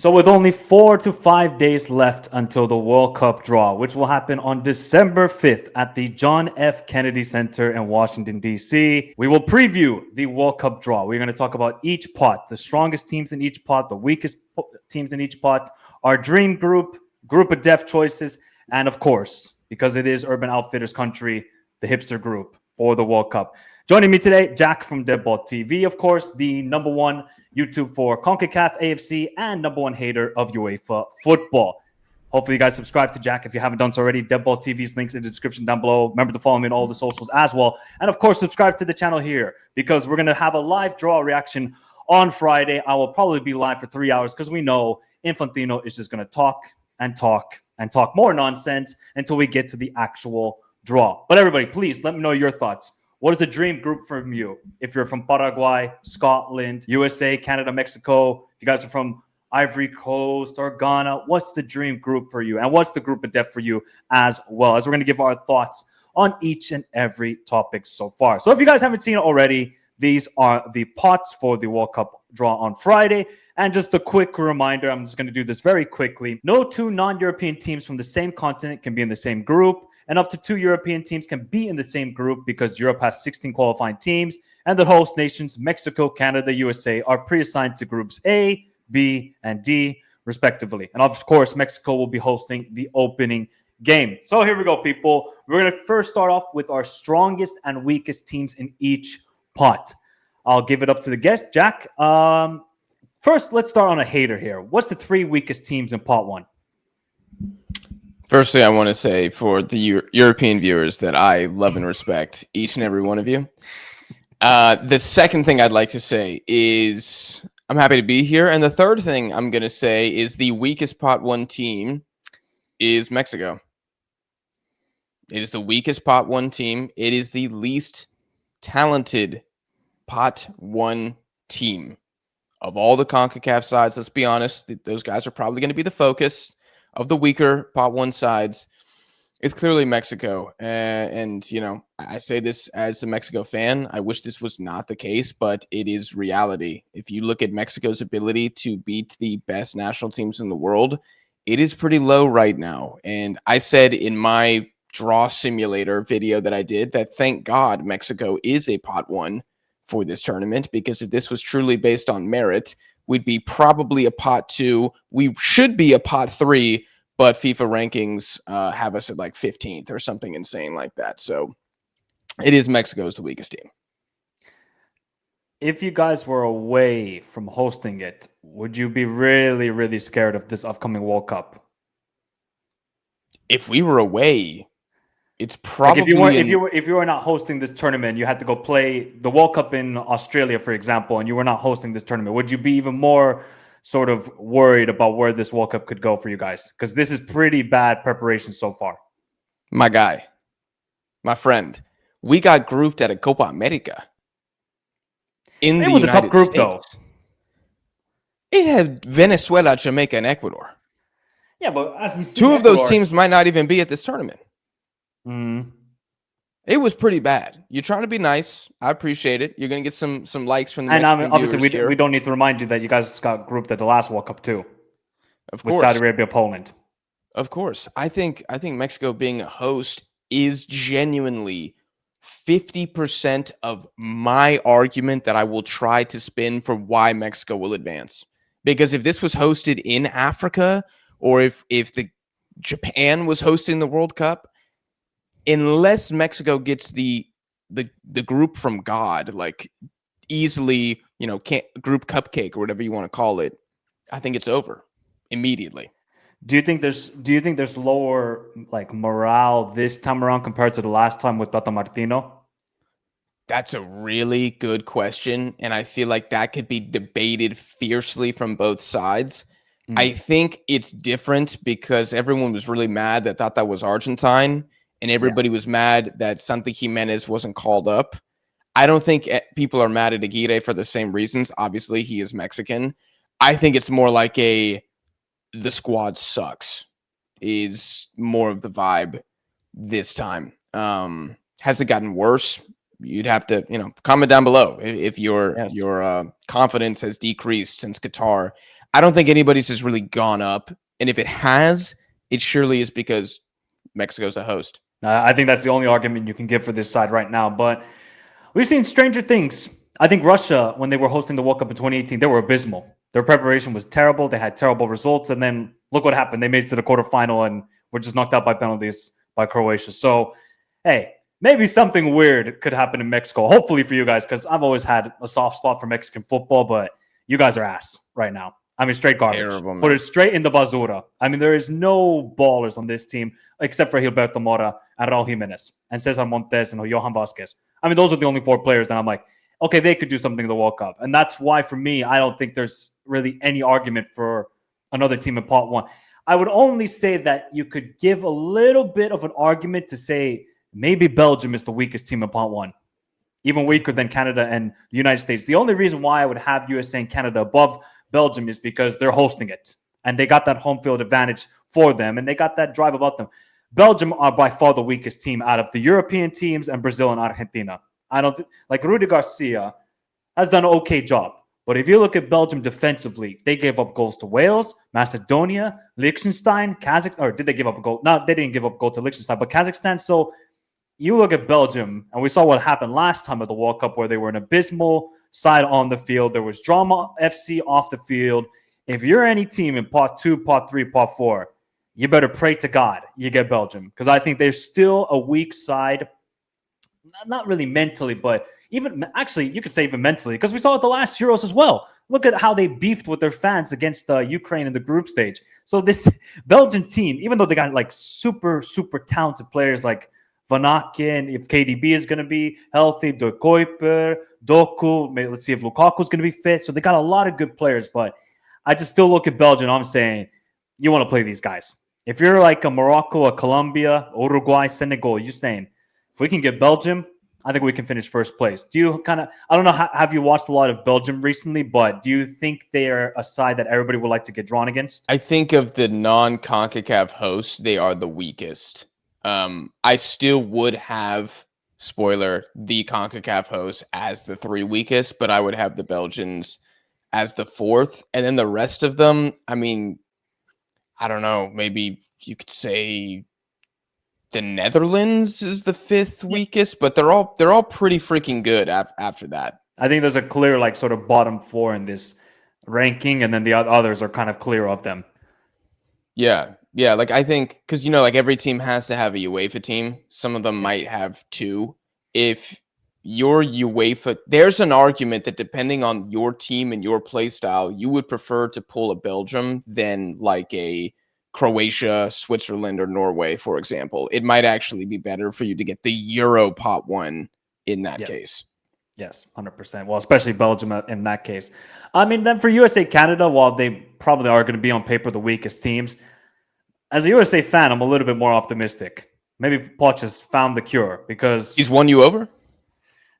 So, with only 4 to 5 days left until the World Cup draw, which will happen on December 5th at the John F. Kennedy Center in Washington, D.C., we will preview the World Cup draw. We're going to talk about each pot, the strongest teams in each pot, the weakest teams in each pot, our dream group of deaf choices, and of course, because it is Urban Outfitters country, the Hipster Group for the World Cup. Joining me today, Jack from Deadball TV, of course, the number one YouTube for CONCACAF, AFC, and number one hater of UEFA football. Hopefully, you guys subscribe to Jack if you haven't done so already. Deadball TV's links in the description down below. Remember to follow me on all the socials as well. And of course, subscribe to the channel here because we're going to have a live draw reaction on Friday. I will probably be live for 3 hours because we know Infantino is just going to talk and talk and talk more nonsense until we get to the actual draw. But everybody, please let me know your thoughts. What is the dream group from you? If you're from Paraguay, Scotland, USA, Canada, Mexico, if you guys are from Ivory Coast or Ghana, what's the dream group for you? And what's the group of death for you as well? As we're going to give our thoughts on each and every topic so far. So if you guys haven't seen it already, these are the pots for the World Cup draw on Friday. And just a quick reminder, I'm just going to do this very quickly. No two non-European teams from the same continent can be in the same group. And up to 2 European teams can be in the same group because Europe has 16 qualifying teams. And the host nations, Mexico, Canada, USA, are pre-assigned to groups A, B, and D, respectively. And of course, Mexico will be hosting the opening game. So here we go, people. We're going to first start off with our strongest and weakest teams in each pot. I'll give it up to the guest, Jack. First, let's start on a hater here. What's the 3 weakest teams in pot 1? Firstly, I want to say for the European viewers that I love and respect each and every one of you. The second thing I'd like to say is I'm happy to be here. And the third thing I'm going to say is the weakest pot 1 team is Mexico. It is the weakest pot 1 team. It is the least talented pot 1 team of all the CONCACAF sides. Let's be honest, those guys are probably going to be the focus of the weaker pot 1 sides. It's clearly Mexico. And, you know, I say this as a Mexico fan. I wish this was not the case, but it is reality. If you look at Mexico's ability to beat the best national teams in the world, it is pretty low right now. And I said in my draw simulator video that I did that thank God Mexico is a pot 1 for this tournament, because if this was truly based on merit, we'd be probably a pot 2. We should be a pot 3, but FIFA rankings have us at like 15th or something insane like that. So it is Mexico's the weakest team. If you guys were away from hosting it, would you be really, really scared of this upcoming World Cup? If we were away, it's probably like if you were not hosting this tournament, you had to go play the World Cup in Australia, for example, and you were not hosting this tournament. Would you be even more sort of worried about where this World Cup could go for you guys? Because this is pretty bad preparation so far. My guy, my friend, we got grouped at a Copa America. It was a tough group, though. It had Venezuela, Jamaica, and Ecuador. Yeah, but as we see, 2 of those teams might not even be at this tournament. It was pretty bad. You're trying to be nice. I appreciate it. You're going to get some likes from the and obviously we don't need to remind you that you guys got grouped at the last World Cup too. Of course. With Saudi Arabia, Poland. Of course. I think Mexico being a host is genuinely 50% of my argument that I will try to spin for why Mexico will advance. Because if this was hosted in Africa, or if the Japan was hosting the World Cup, unless Mexico gets the group from God, like easily, you know, group cupcake or whatever you want to call it, I think it's over immediately. Do you think there's lower like morale this time around compared to the last time with Tata Martino? That's a really good question, and I feel like that could be debated fiercely from both sides. I think it's different because everyone was really mad that Tata was Argentine, and everybody was mad that Santi Jimenez wasn't called up. I don't think people are mad at Aguirre for the same reasons. Obviously, he is Mexican. I think it's more like the squad sucks is more of the vibe this time. Has it gotten worse? You'd have to, comment down below if your confidence has decreased since Qatar. I don't think anybody's just really gone up. And if it has, it surely is because Mexico's a host. I think that's the only argument you can give for this side right now. But we've seen stranger things. I think Russia, when they were hosting the World Cup in 2018, they were abysmal. Their preparation was terrible. They had terrible results. And then look what happened. They made it to the quarterfinal and were just knocked out by penalties by Croatia. So, hey, maybe something weird could happen in Mexico. Hopefully for you guys, because I've always had a soft spot for Mexican football, but you guys are ass right now. I mean, straight garbage. Terrible, man. Put it straight in the basura. I mean, there is no ballers on this team except for Gilberto Mora and Raul Jimenez and Cesar Montes and Johan Vasquez. I mean, those are the only 4 players that I'm like, okay, they could do something in the World Cup. And that's why, for me, I don't think there's really any argument for another team in pot 1. I would only say that you could give a little bit of an argument to say maybe Belgium is the weakest team in pot 1. Even weaker than Canada and the United States. The only reason why I would have USA and Canada above Belgium is because they're hosting it. And they got that home field advantage for them. And they got that drive about them. Belgium are by far the weakest team out of the European teams and Brazil and Argentina. I don't like Rudy Garcia has done an okay job. But if you look at Belgium defensively, they gave up goals to Wales, Macedonia, Liechtenstein, Kazakhstan. Or did they give up a goal? No, they didn't give up a goal to Liechtenstein, but Kazakhstan. So you look at Belgium, and we saw what happened last time at the World Cup where they were an abysmal side on the field. There was drama FC off the field. If you're any team in pot 2, pot 3, pot 4, you better pray to God you get Belgium, because I think they're still a weak side, not really mentally, but even actually you could say even mentally, because we saw it the last Euros as well. Look at how they beefed with their fans against Ukraine in the group stage. So this Belgian team, even though they got like super, super talented players like Van Aken, if KDB is going to be healthy, De Kuiper, Doku, maybe let's see if Lukaku is going to be fit. So they got a lot of good players, but I just still look at Belgium. I'm saying you want to play these guys. If you're like a Morocco, a Colombia, Uruguay, Senegal, you're saying if we can get Belgium, I think we can finish first place. Do you kind of, I don't know, have you watched a lot of Belgium recently, but do you think they are a side that everybody would like to get drawn against? I think of the non-CONCACAF hosts, they are the weakest. I still would have, spoiler, the CONCACAF hosts as the 3 weakest, but I would have the Belgians as the 4th. And then the rest of them, I mean, I don't know, maybe you could say the Netherlands is the 5th weakest, but they're all pretty freaking good after that. I think there's a clear like sort of bottom 4 in this ranking, and then the others are kind of clear of them. Yeah, like I think because like every team has to have a UEFA team. Some of them might have 2. If your UEFA, there's an argument that depending on your team and your play style, you would prefer to pull a Belgium than like a Croatia, Switzerland, or Norway, for example. It might actually be better for you to get the Euro pot 1 in that case. Yes, 100%. Well, especially Belgium in that case. I mean, then for USA, Canada, while they probably are going to be on paper the weakest teams, as a USA fan, I'm a little bit more optimistic. Maybe Poch has found the cure because he's won you over.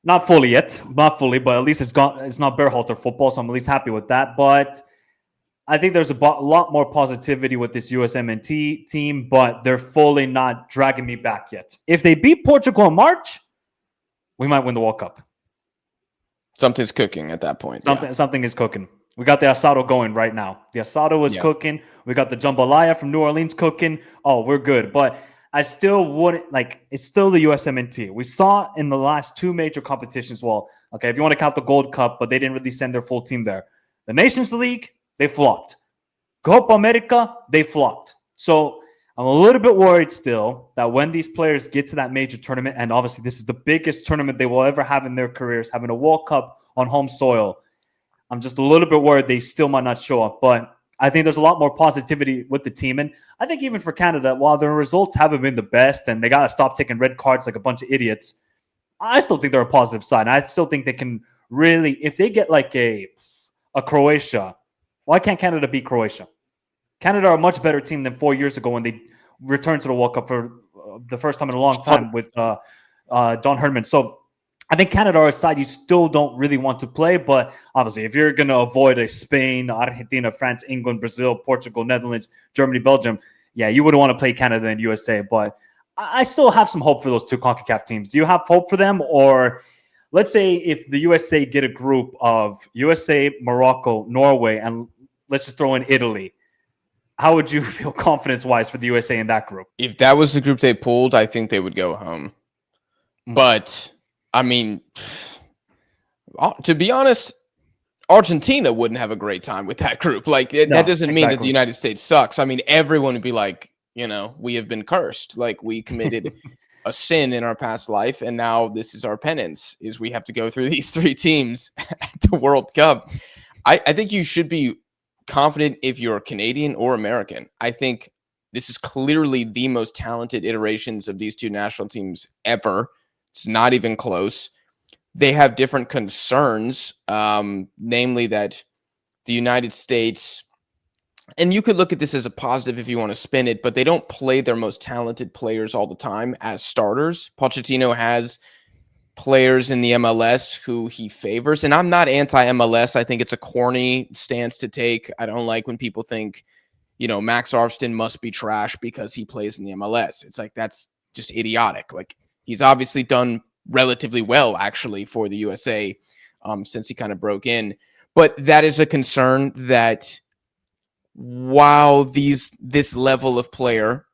Not fully yet, but at least it's not Berhalter football, so I'm at least happy with that. But I think there's a lot more positivity with this USMNT team, but they're fully not dragging me back yet. If they beat Portugal in March, we might win the World Cup. Something's cooking at that point. Something is cooking. We got the asado going right now. The asado is cooking. We got the jambalaya from New Orleans cooking. Oh, we're good. But I still wouldn't it's still the USMNT. We saw in the last 2 major competitions. Well, okay, if you want to count the Gold Cup, but they didn't really send their full team there. The Nations League, they flopped. Copa America, they flopped. So I'm a little bit worried still that when these players get to that major tournament, and obviously this is the biggest tournament they will ever have in their careers, having a World Cup on home soil, I'm just a little bit worried they still might not show up. But I think there's a lot more positivity with the team. And I think even for Canada, while their results haven't been the best and they got to stop taking red cards like a bunch of idiots, I still think they're a positive side. I still think they can really, if they get like a Croatia, why can't Canada beat Croatia? Canada are a much better team than 4 years ago when they returned to the World Cup for the first time in a long time with John Herdman. So I think Canada are a side you still don't really want to play, but obviously if you're going to avoid a Spain, Argentina, France, England, Brazil, Portugal, Netherlands, Germany, Belgium, yeah, you would want to play Canada and USA. But I still have some hope for those 2 CONCACAF teams. Do you have hope for them? Or let's say if the USA get a group of USA, Morocco, Norway, and let's just throw in Italy. How would you feel confidence-wise for the USA in that group? If that was the group they pulled, I think they would go home. Mm. But I mean, to be honest, Argentina wouldn't have a great time with that group. Like that doesn't mean that the United States sucks. I mean, everyone would be like, we have been cursed. Like we committed a sin in our past life, and now this is our penance: is we have to go through these three teams at the World Cup. I think you should be confident if you're Canadian or American. I think this is clearly the most talented iterations of these two national teams ever. It's not even close. They have different concerns, namely that the United States, and you could look at this as a positive if you want to spin it, but they don't play their most talented players all the time as starters. Pochettino has players in the MLS who he favors, and I'm not anti-MLS. I think it's a corny stance to take. I don't like when people think, Max Armstrong must be trash because he plays in the MLS. It's like, that's just idiotic. Like, he's obviously done relatively well, actually, for the USA since he kind of broke in. But that is a concern that while this level of player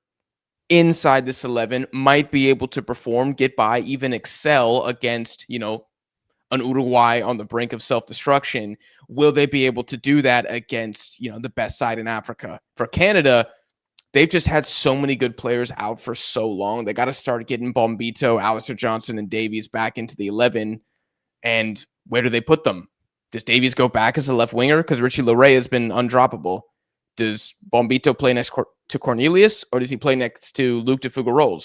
inside this 11 might be able to perform, get by, even excel against, an Uruguay on the brink of self-destruction, will they be able to do that against, the best side in Africa? For Canada, they've just had so many good players out for so long. They got to start getting Bombito, Alistair Johnson, and Davies back into the 11. And where do they put them? Does Davies go back as a left winger? Because Richie Laryea has been undroppable. Does Bombito play next to Cornelius, or does he play next to Luke de Figueroa?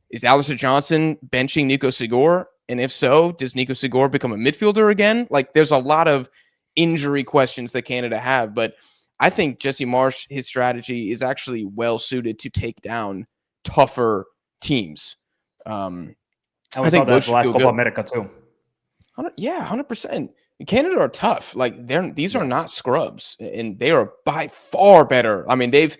Is Alistair Johnson benching Nico Sigor? And if so, does Nico Sigor become a midfielder again? Like, there's a lot of injury questions that Canada have, but I think Jesse Marsch, his strategy is actually well suited to take down tougher teams. And we saw that the last Copa America too. 100%. Canada are tough. Like these are not scrubs, and they are by far better. I mean, they've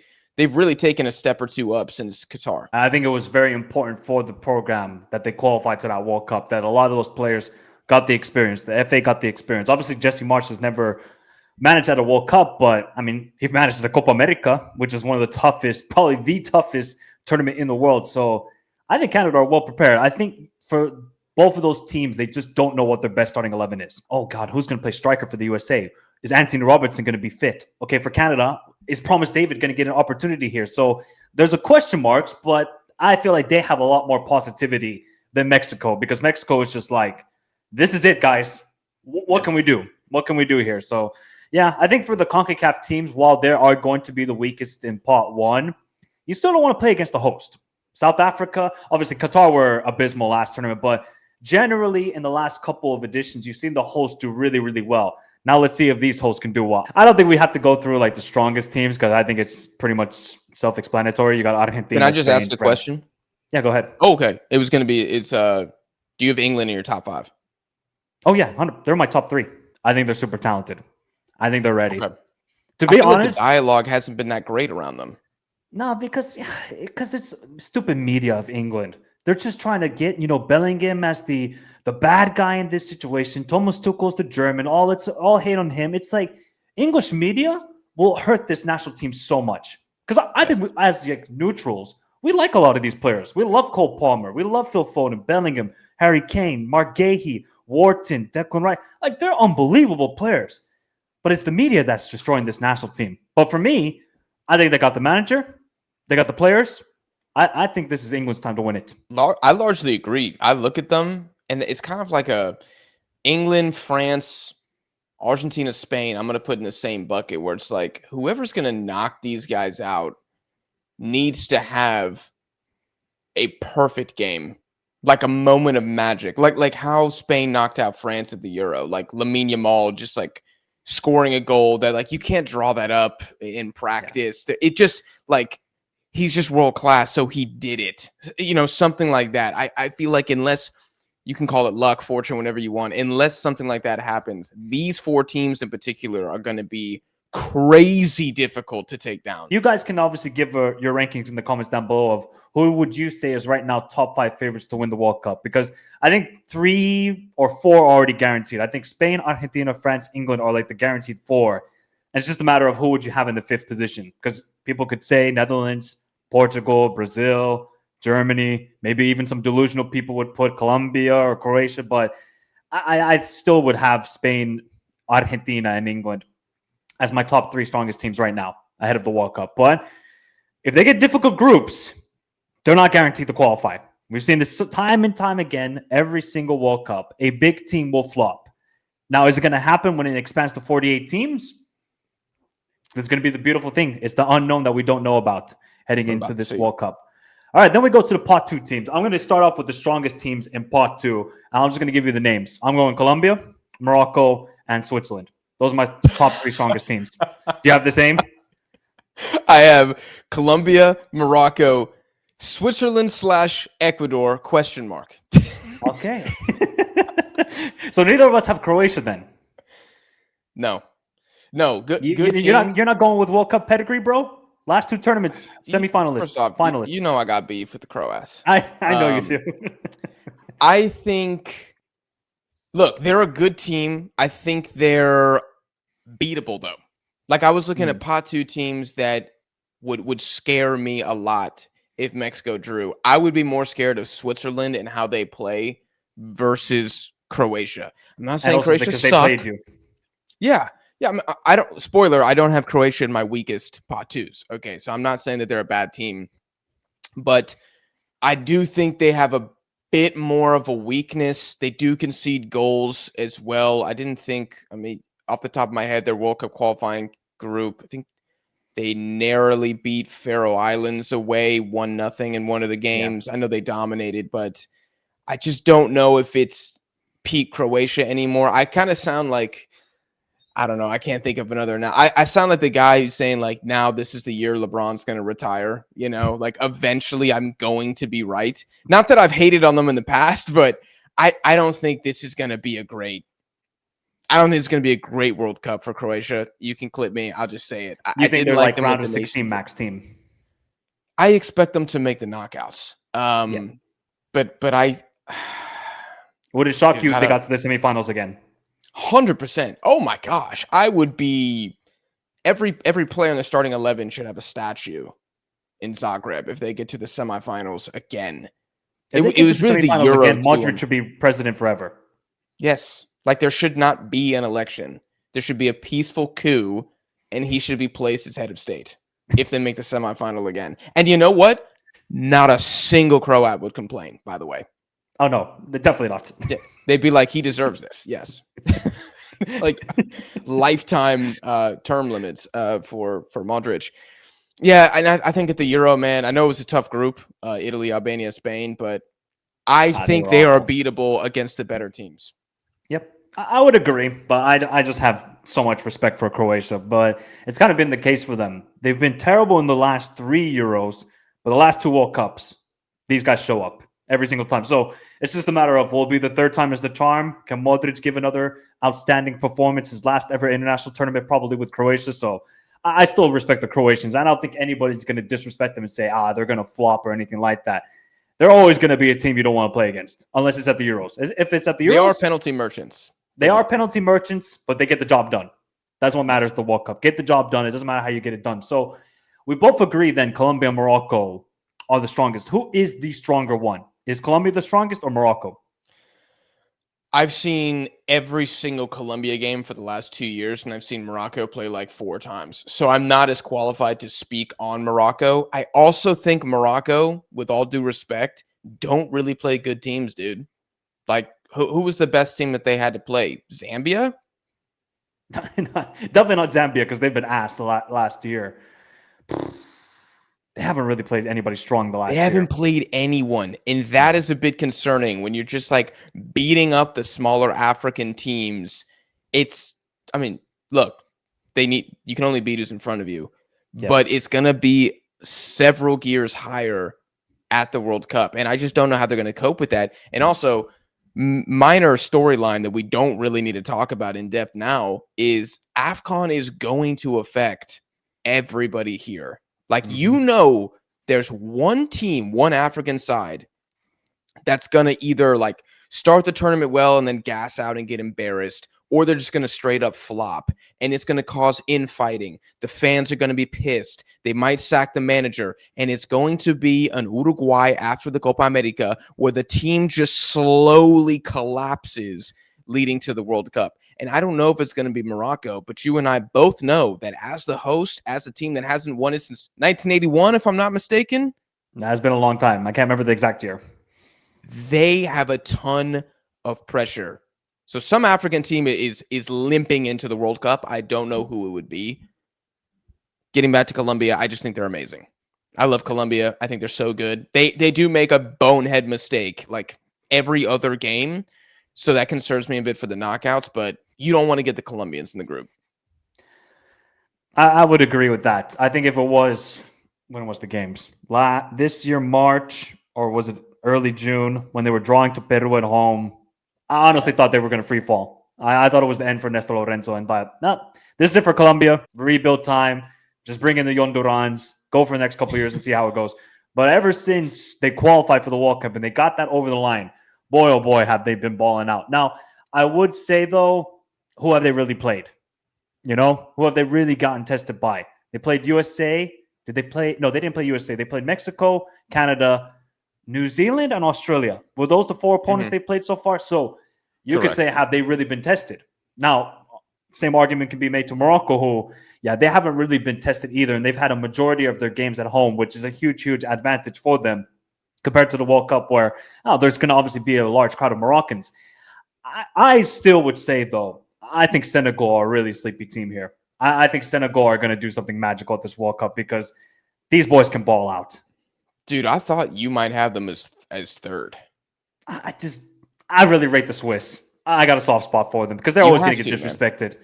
really taken a step or two up since Qatar. I think it was very important for the program that they qualified to that World Cup, that a lot of those players got the experience. The FA got the experience. Obviously, Jesse Marsch has never managed at a World Cup, but I mean, he managed the Copa America, which is one of the toughest, probably the toughest tournament in the world. So I think Canada are well prepared. I think for both of those teams, they just don't know what their best starting 11 is. Oh, God, who's going to play striker for the USA? Is Anthony Robertson going to be fit? Okay, for Canada, is Promise David going to get an opportunity here? So there's a question marks, but I feel like they have a lot more positivity than Mexico, because Mexico is just like, this is it, guys. What can we do? What can we do here? So, yeah, I think for the CONCACAF teams, while they are going to be the weakest in pot one, you still don't want to play against the host. South Africa, obviously Qatar were abysmal last tournament, but generally in the last couple of editions, you've seen the host do really, really well. Now let's see if these hosts can do well. I don't think we have to go through like the strongest teams, because I think it's pretty much self-explanatory. You got Argentina. Can I just Spain, ask a question? Yeah, go ahead. Oh, okay. It was going to be, do you have England in your top 5? Oh, yeah. They're my top 3. I think they're super talented. I think they're ready. Okay. To be honest, the dialogue hasn't been that great around them. No, because it's stupid media of England. They're just trying to get, Bellingham as the bad guy in this situation. Thomas Tuchel's the German. All hate on him. It's like English media will hurt this national team so much. Because I think as neutrals, we like a lot of these players. We love Cole Palmer. We love Phil Foden, Bellingham, Harry Kane, Mark Gahey, Wharton, Declan Rice. Like, they're unbelievable players. But it's the media that's destroying this national team. But for me, I think they got the manager. They got the players. I think this is England's time to win it. I largely agree. I look at them, and it's kind of like a England, France, Argentina, Spain. I'm going to put in the same bucket, where it's like whoever's going to knock these guys out needs to have a perfect game, like a moment of magic, like how Spain knocked out France at the Euro, like Lamine Yamal just like scoring a goal that like you can't draw that up in practice. Yeah. It just like, he's just world class, so he did it. Something like that. I feel like unless you can call it luck, fortune, whatever you want, unless something like that happens, these 4 teams in particular are going to be crazy difficult to take down. You guys can obviously give your rankings in the comments down below of who would you say is right now top 5 favorites to win the World Cup, because I think 3 or 4 are already guaranteed. I think Spain, Argentina, France, England are like the guaranteed 4. And it's just a matter of who would you have in the fifth position. Because people could say Netherlands, Portugal, Brazil, Germany, maybe even some delusional people would put Colombia or Croatia, but I still would have Spain, Argentina, and England as my top three strongest teams right now ahead of the World Cup. But if they get difficult groups, they're not guaranteed to qualify. We've seen this time and time again, every single World Cup. A big team will flop. Now, is it going to happen when it expands to 48 teams? This is going to be the beautiful thing. It's the unknown that we don't know about heading into this World Cup. All right, then we go to the pot two teams. I'm going to start off with the strongest teams in pot two. And I'm just going to give you the names. I'm going Colombia, Morocco, and Switzerland. Those are my top three strongest teams. Do you have the same? I have Colombia, Morocco, Switzerland / Ecuador, ? Okay. So neither of us have Croatia then. No, good team. You're not going with World Cup pedigree, bro? Last two tournaments, semifinalists, First off, finalists. You know I got beef with the Croats. I know you do. I think, look, they're a good team. I think they're beatable, though. Like, I was looking at pot two teams that would scare me a lot if Mexico drew. I would be more scared of Switzerland and how they play versus Croatia. I'm not saying Croatia suck. Yeah. I don't. Spoiler: I don't have Croatia in my weakest pot twos. Okay, so I'm not saying that they're a bad team, but I do think they have a bit more of a weakness. They do concede goals as well. I didn't think. I mean, off the top of my head, their World Cup qualifying group, I think they narrowly beat Faroe Islands away 1-0 in one of the games. Yeah. I know they dominated, but I just don't know if it's peak Croatia anymore. I kind of sound like, I don't know. I can't think of another now. I sound like the guy who's saying, like, now this is the year LeBron's going to retire. You know, like, eventually I'm going to be right. Not that I've hated on them in the past, but I don't think this is going to be a great World Cup for Croatia. You can clip me. I'll just say it. You think they're like round of 16 max team? I expect them to make the knockouts. But I would it shock you if they got to the semifinals again? 100%. Oh my gosh. I would be every player in the starting 11 should have a statue in Zagreb if they get to the semifinals again. It was really the Euro again. Modric should be president forever. Yes. Like, there should not be an election. There should be a peaceful coup, and he should be placed as head of state if they make the semifinal again. And you know what? Not a single Croat would complain, by the way. Oh, no. Definitely not. Yeah, they'd be like, he deserves this. Yes. Like, lifetime term limits for Modric. Yeah, and I think at the Euro, man, I know it was a tough group, Italy, Albania, Spain, but I think they are beatable against the better teams. Yep. I would agree, but I just have so much respect for Croatia. But it's kind of been the case for them. They've been terrible in the last 3 Euros, but the last 2 World Cups, these guys show up every single time. So it's just a matter of, will it be the third time as the charm? Can Modric give another outstanding performance? His last ever international tournament, probably with Croatia. So I still respect the Croatians. I don't think anybody's going to disrespect them and say, they're going to flop or anything like that. They're always going to be a team you don't want to play against, unless it's at the Euros. If it's at the Euros, they are penalty merchants. They are penalty merchants, but they get the job done. That's what matters at the World Cup. Get the job done. It doesn't matter how you get it done. So we both agree then Colombia and Morocco are the strongest. Who is the stronger one? Is Colombia the strongest or Morocco? I've seen every single Colombia game for the last 2 years, and I've seen Morocco play like 4 times. So I'm not as qualified to speak on Morocco. I also think Morocco, with all due respect, don't really play good teams, dude. Like, who was the best team that they had to play? Zambia? Definitely not Zambia, because they've been asked last year. They haven't really played anybody strong the last year. They haven't played anyone, and that is a bit concerning when you're just like beating up the smaller African teams. I mean, look, you can only beat who's in front of you, but it's going to be several gears higher at the World Cup, and I just don't know how they're going to cope with that. And also, minor storyline that we don't really need to talk about in depth now is AFCON is going to affect everybody here. Like, there's one team, one African side that's going to either like start the tournament well and then gas out and get embarrassed, or they're just going to straight up flop, and it's going to cause infighting. The fans are going to be pissed. They might sack the manager, and it's going to be an Uruguay after the Copa America where the team just slowly collapses, leading to the World Cup. And I don't know if it's going to be Morocco, but you and I both know that as the host, as the team that hasn't won it since 1981, if I'm not mistaken. It's been a long time. I can't remember the exact year. They have a ton of pressure. So some African team is limping into the World Cup. I don't know who it would be. Getting back to Colombia, I just think they're amazing. I love Colombia. I think they're so good. They do make a bonehead mistake like every other game. So that concerns me a bit for the knockouts, but you don't want to get the Colombians in the group. I would agree with that. I think if it was, when was the games? This year, March, or was it early June when they were drawing to Peru at home? I honestly thought they were going to free fall. I thought it was the end for Nestor Lorenzo, and thought, no, this is it for Colombia. Rebuild time. Just bring in the Yondurans, go for the next couple of years and see how it goes. But ever since they qualified for the World Cup and they got that over the line, boy, oh boy, have they been balling out. Now, I would say, though, who have they really played? You know, who have they really gotten tested by? They played USA. Did they play? No, they didn't play USA. They played Mexico, Canada, New Zealand, and Australia. Were those the four opponents they played so far? So you could say, have they really been tested? Now, same argument can be made to Morocco, who, yeah, they haven't really been tested either. And they've had a majority of their games at home, which is a huge, huge advantage for them compared to the World Cup where there's going to obviously be a large crowd of Moroccans. I still would say, though, I think Senegal are a really sleepy team here. I think Senegal are going to do something magical at this World Cup because these boys can ball out. Dude, I thought you might have them as third. I really rate the Swiss. I got a soft spot for them because they're always going to get disrespected.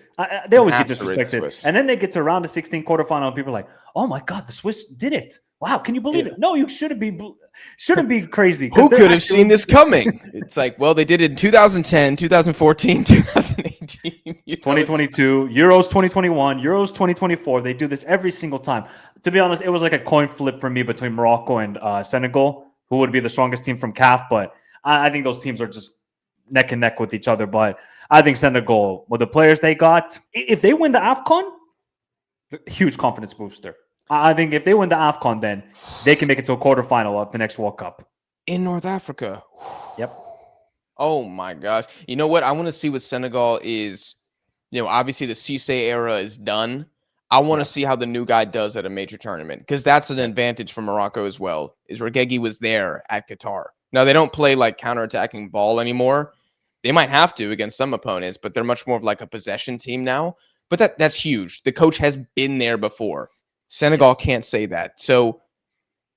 They always get disrespected. And then they get to round of 16 quarterfinal and people are like, oh my God, the Swiss did it. Wow, can you believe it? No, you shouldn't be crazy. Who could have seen this coming? It's like, well, they did it in 2010, 2014, 2018. 2022, Euros 2021, Euros 2024. They do this every single time. To be honest, it was like a coin flip for me between Morocco and Senegal, who would be the strongest team from CAF. But I think those teams are just neck and neck with each other. But I think Senegal, with the players they got, if they win the AFCON, huge confidence booster. I think if they win the AFCON, then they can make it to a quarterfinal of the next World Cup. In North Africa. Yep. Oh, my gosh. You know what? I want to see what Senegal is. You know, obviously the Cisse era is done. I want to see how the new guy does at a major tournament because that's an advantage for Morocco as well, is Reguegui was there at Qatar. Now, they don't play like counterattacking ball anymore. They might have to against some opponents, but they're much more of like a possession team now. But that's huge. The coach has been there before. Senegal can't say that. So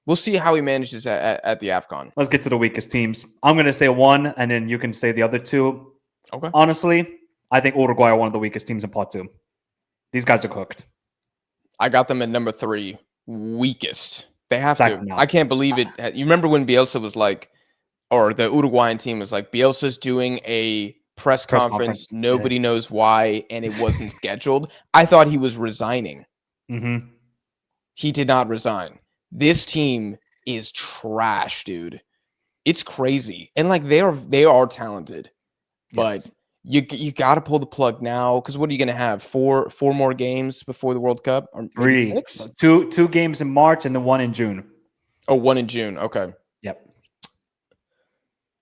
we'll see how he manages at the AFCON. Let's get to the weakest teams. I'm going to say one, and then you can say the other two. Okay. Honestly, I think Uruguay are one of the weakest teams in Pot 2. These guys are cooked. I got them at number 3. Weakest. They have to. Now. I can't believe it. You remember when Bielsa was like, or the Uruguayan team was like, Bielsa's doing a press conference. Nobody knows why, and it wasn't scheduled. I thought he was resigning. Mm-hmm. He did not resign. This team is trash, dude. It's crazy. And like they are talented. But you got to pull the plug now cuz what are you going to have? Four more games before the World Cup? Or 3. 2 games in March and then 1 in June. Oh, 1 in June. Okay. Yep.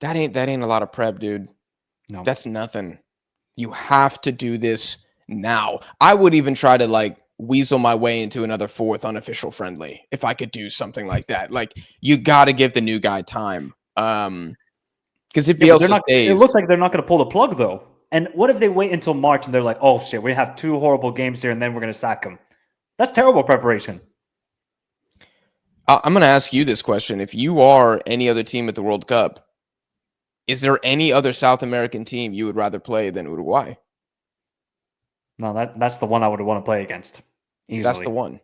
That ain't a lot of prep, dude. No. That's nothing. You have to do this now. I would even try to like weasel my way into another 4th unofficial friendly if I could do something like that. Like you got to give the new guy time. Because if Bielsa stays, it looks like they're not going to pull the plug though. And what if they wait until March and they're like, "Oh shit, we have 2 horrible games here, and then we're going to sack him"? That's terrible preparation. I'm going to ask you this question: if you are any other team at the World Cup, is there any other South American team you would rather play than Uruguay? No, that's the one I would want to play against. Easily. That's the one.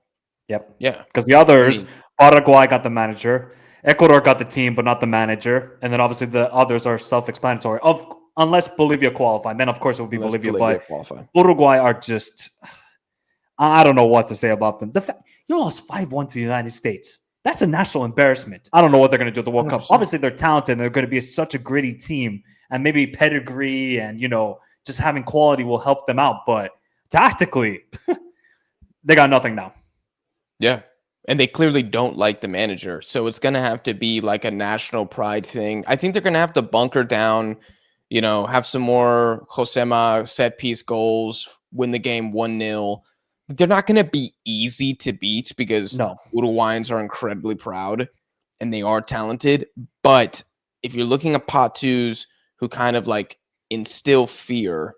Yep. Yeah. Because the others, Paraguay got the manager, Ecuador got the team, but not the manager, and then obviously the others are self-explanatory. Unless Bolivia qualified, then of course it would be Bolivia. But qualify. Uruguay are just, I don't know what to say about them. You lost 5-1 to the United States. That's a national embarrassment. I don't know what they're going to do at the World 100%. Cup. Obviously, they're talented and they're going to be such a gritty team, and maybe pedigree and just having quality will help them out. But tactically, they got nothing now. Yeah. And they clearly don't like the manager. So it's going to have to be like a national pride thing. I think they're going to have to bunker down, have some more Josema set piece goals, win the game 1-0. They're not going to be easy to beat because No. Uruguayans are incredibly proud and they are talented. But if you're looking at pot twos who kind of like instill fear,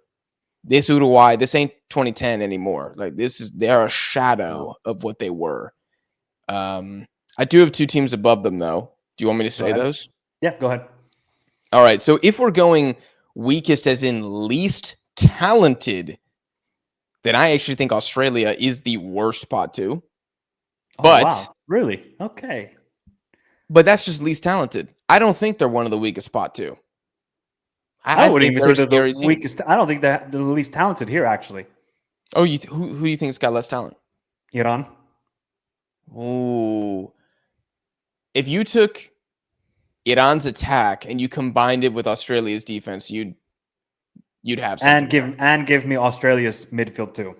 this Uruguay, this ain't 2010 anymore. Like they're a shadow of what they were. I do have two teams above them, though. Do you want me to say those? Yeah, go ahead. All right. So if we're going weakest as in least talented, then I actually think Australia is the worst pot two. But wow. Really? Okay. But that's just least talented. I don't think they're one of the weakest pot two. I wouldn't even say they're the team. weakest. I don't think they're the least talented here, actually. Oh, who do you think's got less talent? Iran. Ooh. If you took Iran's attack and you combined it with Australia's defense, you'd have something. And give me Australia's midfield too.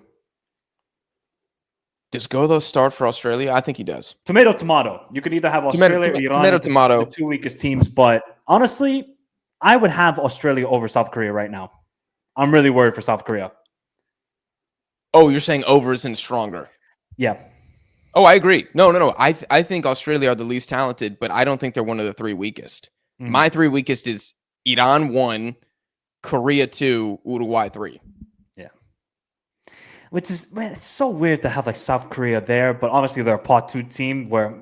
Does Godo start for Australia? I think he does. Tomato. You could either have Australia or Iran. Tomato. The two weakest teams. But honestly, I would have Australia over South Korea right now. I'm really worried for South Korea. Oh, you're saying over isn't stronger? Yeah. Oh, I agree. No. I think Australia are the least talented, but I don't think they're one of the three weakest. My three weakest is Iran 1, Korea 2, Uruguay 3. Yeah. Which is, man, it's so weird to have like South Korea there, but obviously they're a pot 2 team where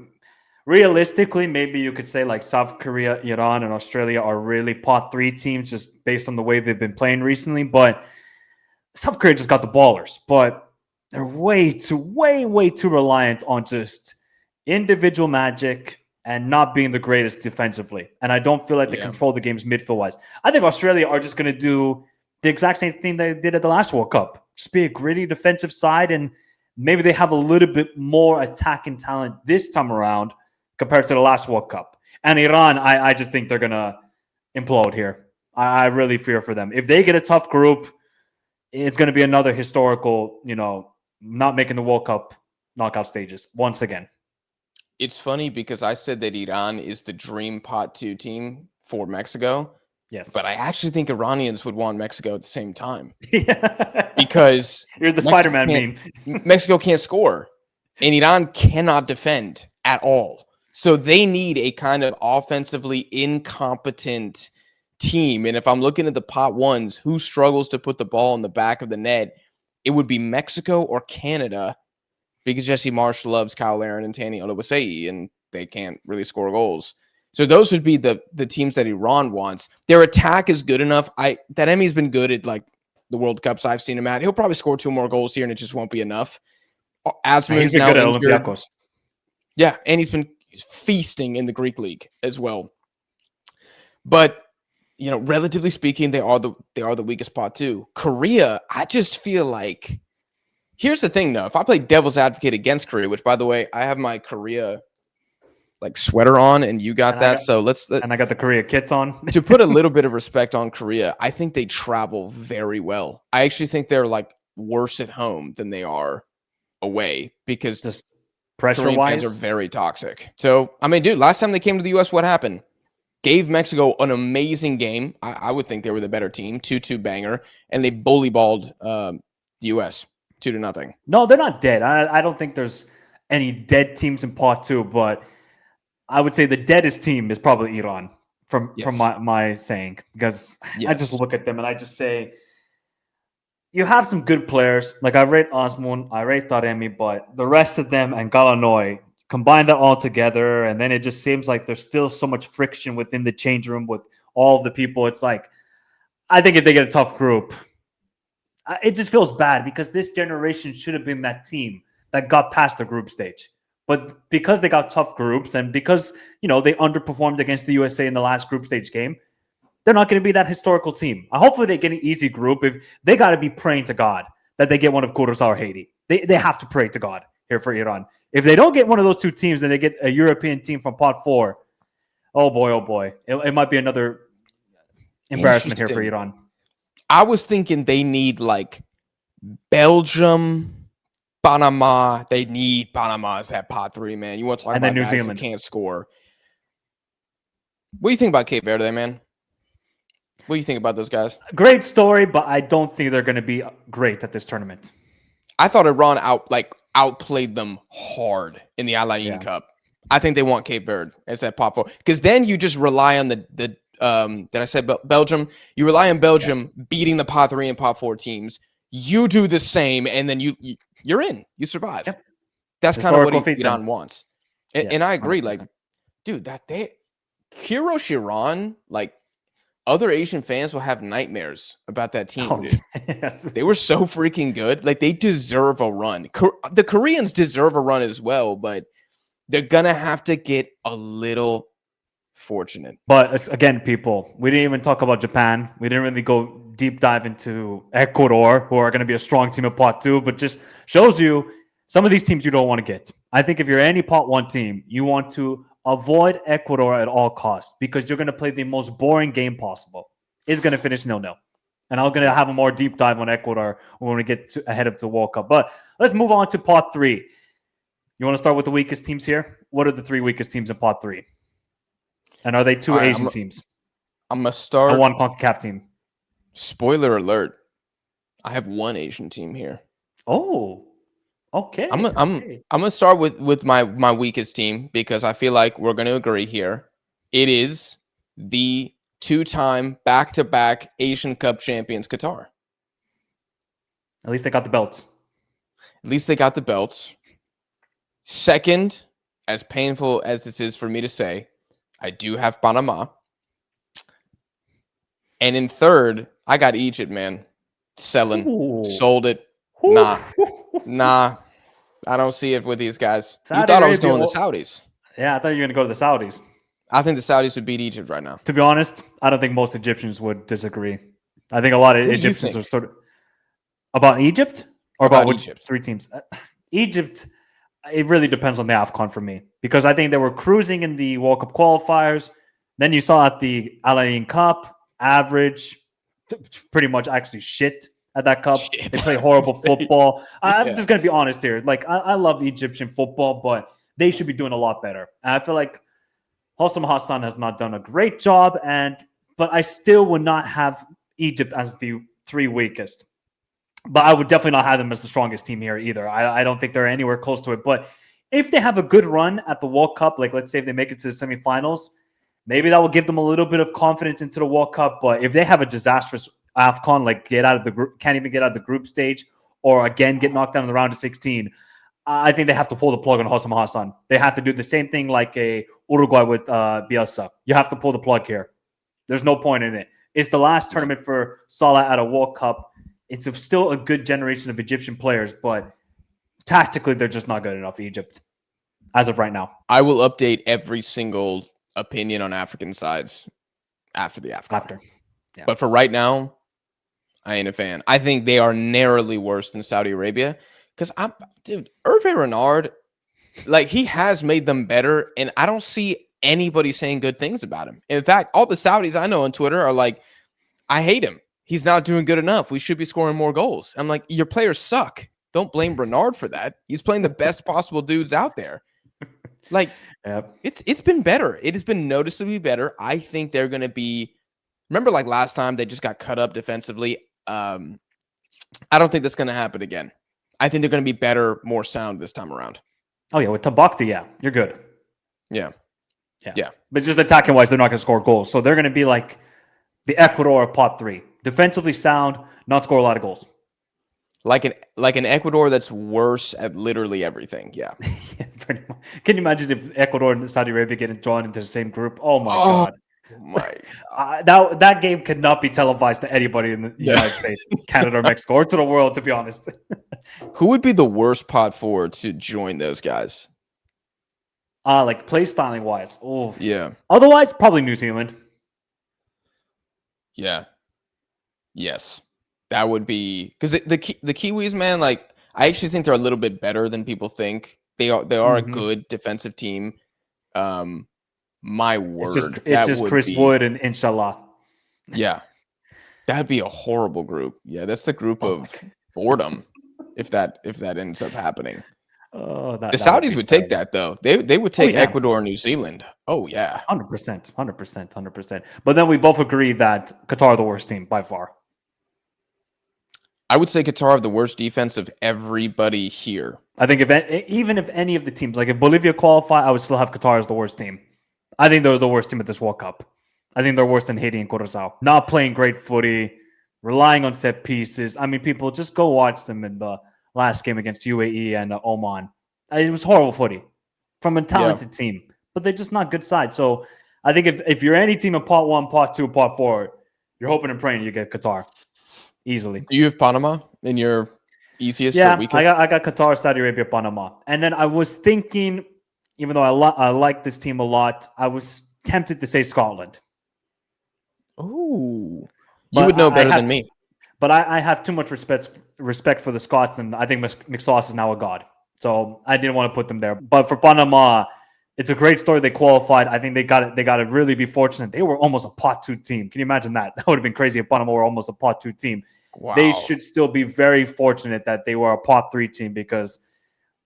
realistically, maybe you could say like South Korea, Iran, and Australia are really pot 3 teams just based on the way they've been playing recently. But South Korea just got the ballers, but they're way too reliant on just individual magic and not being the greatest defensively. And I don't feel like they control the games midfield-wise. I think Australia are just going to do the exact same thing they did at the last World Cup. Just be a gritty defensive side, and maybe they have a little bit more attacking talent this time around compared to the last World Cup. And Iran, I just think they're going to implode here. I really fear for them. If they get a tough group, it's going to be another historical, not making the World Cup knockout stages once again. It's funny because I said that Iran is the dream pot 2 team for Mexico. Yes. But I actually think Iranians would want Mexico at the same time. Yeah. Because you're the Spider-Man meme. Mexico can't score. And Iran cannot defend at all. So they need a kind of offensively incompetent team. And if I'm looking at the pot ones, who struggles to put the ball in the back of the net, it would be Mexico or Canada, because Jesse Marsh loves Kyle Larin and Tani Oluwaseyi, and they can't really score goals. So those would be the teams that Iran wants. Their attack is good enough. That Emi's been good at like the World Cups I've seen him at. He'll probably score 2 more goals here, and it just won't be enough. He's been good at Olympiacos. Yeah, and he's been feasting in the Greek league as well. But relatively speaking, they are the weakest pot too. Korea, I just feel like, here's the thing though. If I play devil's advocate against Korea, which by the way, I have my Korea like sweater on, and you got that. And I got the Korea kits on. To put a little bit of respect on Korea, I think they travel very well. I actually think they're like worse at home than they are away, because just pressure Korean wise fans are very toxic. So I mean, dude, last time they came to the US, what happened? Gave Mexico an amazing game. I would think they were the better team, 2-2 banger, and they bully balled the US 2-0. No, they're not dead. I don't think there's any dead teams in pot 2, but I would say the deadest team is probably Iran from my saying, because I just look at them and I just say, you have some good players. Like I rate Osmun, I rate Taremi, but the rest of them and Galanoy, combine that all together, and then it just seems like there's still so much friction within the change room with all of the people. It's like, I think if they get a tough group, it just feels bad, because this generation should have been that team that got past the group stage. But because they got tough groups, and because, they underperformed against the USA in the last group stage game, they're not going to be that historical team. Hopefully they get an easy group. If they got to be praying to God that they get one of Curaçao or Haiti. They have to pray to God here for Iran. If they don't get one of those 2 teams and they get a European team from pot 4, oh boy. It might be another embarrassment here for Iran. I was thinking they need like Belgium, Panama. They need Panama as that pot 3, man. You want to talk And then about New guys who Zealand. can't score. What do you think about Cape Verde, man? What do you think about those guys? Great story, but I don't think they're going to be great at this tournament. I thought Iran outplayed them hard in the Al Ain Yeah. Cup. I think they want Cape Verde as that pot 4 because then you just rely on the did I say Belgium? You rely on Belgium beating the pot 3 and pot 4 teams. You do the same, and then you're in. You survive. Yep. That's kind of what Historical feat then. Iran wants. And, Yes, and I agree. 100%. Like, dude, Hirosh Iran, like other Asian fans will have nightmares about that team, Oh, dude. yes. They were so freaking good. Like, they deserve a run. The Koreans deserve a run as well, but they're gonna have to get a little fortunate. But again, people, we didn't even talk about Japan. We didn't really go deep dive into Ecuador, who are going to be a strong team at pot 2, but just shows you some of these teams you don't want to get. I think if you're any pot 1 team, you want to avoid Ecuador at all costs because you're going to play the most boring game possible. It's going to finish 0-0. And I'm going to have a more deep dive on Ecuador when we get ahead of the World Cup. But let's move on to pot 3. You want to start with the weakest teams here? What are the 3 weakest teams in pot 3? And are they 2 Asian teams? I'm going to start. Or 1 CONCACAF team? Spoiler alert. I have 1 Asian team here. Oh, okay. I'm gonna start with my weakest team because I feel like we're gonna agree here. It is the 2-time back-to-back Asian Cup champions, Qatar. At least they got the belts. At least they got the belts. Second, as painful as this is for me to say, I do have Panama. And in third, I got Egypt, man. Selling. Ooh. Sold it. Ooh. Nah. I don't see it with these guys. Saudi You thought I was Arabia going to the Saudis. Yeah, I thought you were going to go to the Saudis. I think the Saudis would beat Egypt right now. To be honest, I don't think most Egyptians would disagree. I think a lot of What do you Egyptians think? are sort of about Egypt or About about which Egypt. 3 teams. Egypt, it really depends on the AFCON for me because I think they were cruising in the World Cup qualifiers. Then you saw at the Al Ain Cup, average, pretty much actually shit at that cup. Shit. They play horrible football. I'm Yeah. just going to be honest here. Like, I love Egyptian football, but they should be doing a lot better. And I feel like Hossam Hassan has not done a great job, but I still would not have Egypt as the 3 weakest. But I would definitely not have them as the strongest team here either. I don't think they're anywhere close to it. But if they have a good run at the World Cup, like let's say if they make it to the semifinals, maybe that will give them a little bit of confidence into the World Cup. But if they have a disastrous AFCON, like get out of the group, can't even get out of the group stage, or again get knocked down in the round of 16, I think they have to pull the plug on Hossam Hassan. They have to do the same thing like a Uruguay with Bielsa. You have to pull the plug here. There's no point in it. It's the last tournament for Salah at a World Cup. It's still a good generation of Egyptian players, but tactically they're just not good enough, Egypt, as of right now. I will update every single opinion on African sides after the AFCON. Yeah. But for right now, I ain't a fan. I think they are narrowly worse than Saudi Arabia because Hervé Renard, like he has made them better, and I don't see anybody saying good things about him. In fact, all the Saudis I know on Twitter are like, I hate him. He's not doing good enough. We should be scoring more goals. I'm like, your players suck. Don't blame Renard for that. He's playing the best possible dudes out there. Like, it's been better. It has been noticeably better. I think they're going to be. Remember, like last time, they just got cut up defensively. I don't think that's going to happen again. I think they're going to be better, more sound this time around. Oh yeah, with Timbuktu, yeah, you're good. Yeah. But just attacking wise, they're not going to score goals, so they're going to be like the Ecuador of pot 3. Defensively sound, not score a lot of goals. Like an Ecuador that's worse at literally everything. Yeah. Yeah, pretty much. Can you imagine if Ecuador and Saudi Arabia getting drawn into the same group? Oh my god. That game could not be televised to anybody in the United States, Canada, or Mexico, or to the world, to be honest. Who would be the worst pot 4 to join those guys? Like play styling wise. Oh yeah. Otherwise, probably New Zealand. Yeah. Yes. That would be because the Kiwis, man. Like I actually think they're a little bit better than people think. They are a good defensive team. My word, it's just Chris Wood and Inshallah. Yeah, That'd be a horrible group. Yeah, that's the group Oh my of boredom if that ends up happening. Oh, The that would Saudis be would take terrible. that though. They would Oh take yeah, Ecuador and New Zealand. Oh yeah. 100%, 100%, 100%. But then we both agree that Qatar are the worst team by far. I would say Qatar have the worst defense of everybody here. I think even if any of the teams, like if Bolivia qualify, I would still have Qatar as the worst team. I think they're the worst team at this World Cup. I think they're worse than Haiti and Curacao. Not playing great footy, relying on set pieces. I mean, people just go watch them in the last game against UAE and Oman. It was horrible footy from a Yeah. talented team, but they're just not good side. So I think if you're any team in part one, part two, part four, you're hoping and praying you get Qatar easily. Do you have Panama in your easiest or Yeah, weakest? I got Qatar, Saudi Arabia, Panama, and then I was thinking, even though I like this team a lot, I was tempted to say Scotland. Ooh. You But would know I better have, than me. but I have too much respect for the Scots, and I think McSauce is now a god. So I didn't want to put them there. But for Panama, it's a great story. They qualified. I think they got it. They got to really be fortunate. They were almost a pot two team. Can you imagine that? That would have been crazy if Panama were almost a pot two team. Wow. They should still be very fortunate that they were a pot three team because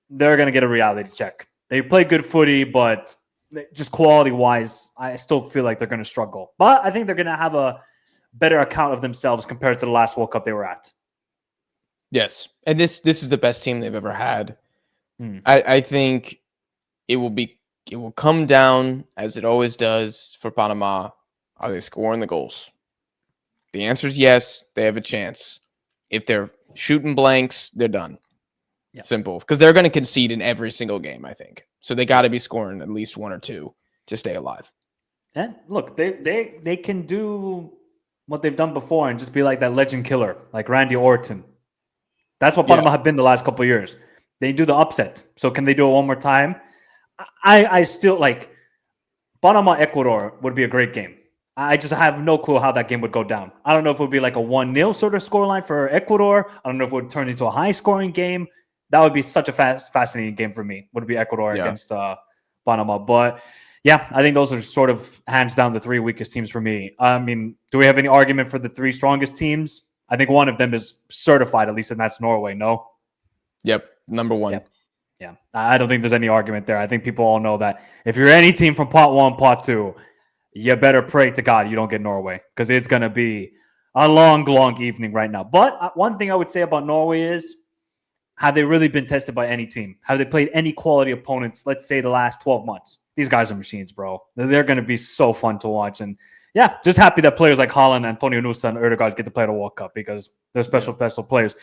they're going to get a reality check. They play good footy, but just quality wise, I still feel like they're going to struggle. But I think they're going to have a better account of themselves compared to the last World Cup they were at. Yes. And this is the best team they've ever had. Mm. I think it will come down as it always does for Panama. Are they scoring the goals? The answer is yes, they have a chance. If they're shooting blanks, they're done. Yeah. Simple. Because they're going to concede in every single game, I think. So they got to be scoring at least one or two to stay alive. And look, they can do what they've done before and just be like that legend killer, like Randy Orton. That's what Panama have been the last couple of years. They do the upset. So can they do it one more time? I still like Panama Ecuador would be a great game. I just have no clue how that game would go down. I don't know if it would be like a 1-0 sort of scoreline for Ecuador. I don't know if it would turn into a high scoring game. That would be such a fascinating game for me. Would be Ecuador against Panama. But yeah, I think those are sort of hands down the three weakest teams for me. I mean, do we have any argument for the three strongest teams? I think one of them is certified, at least, and that's Norway. No? Yep. Number one. Yep. Yeah. I don't think there's any argument there. I think people all know that if you're any team from pot one, pot two, you better pray to God you don't get Norway because it's going to be a long, long evening right now. But one thing I would say about Norway is, have they really been tested by any team? Have they played any quality opponents, let's say the last 12 months? These guys are machines, bro. They're going to be so fun to watch. And yeah, just happy that players like Haaland, Antonio Nusa, and Ødegaard get to play the World Cup because they're special players.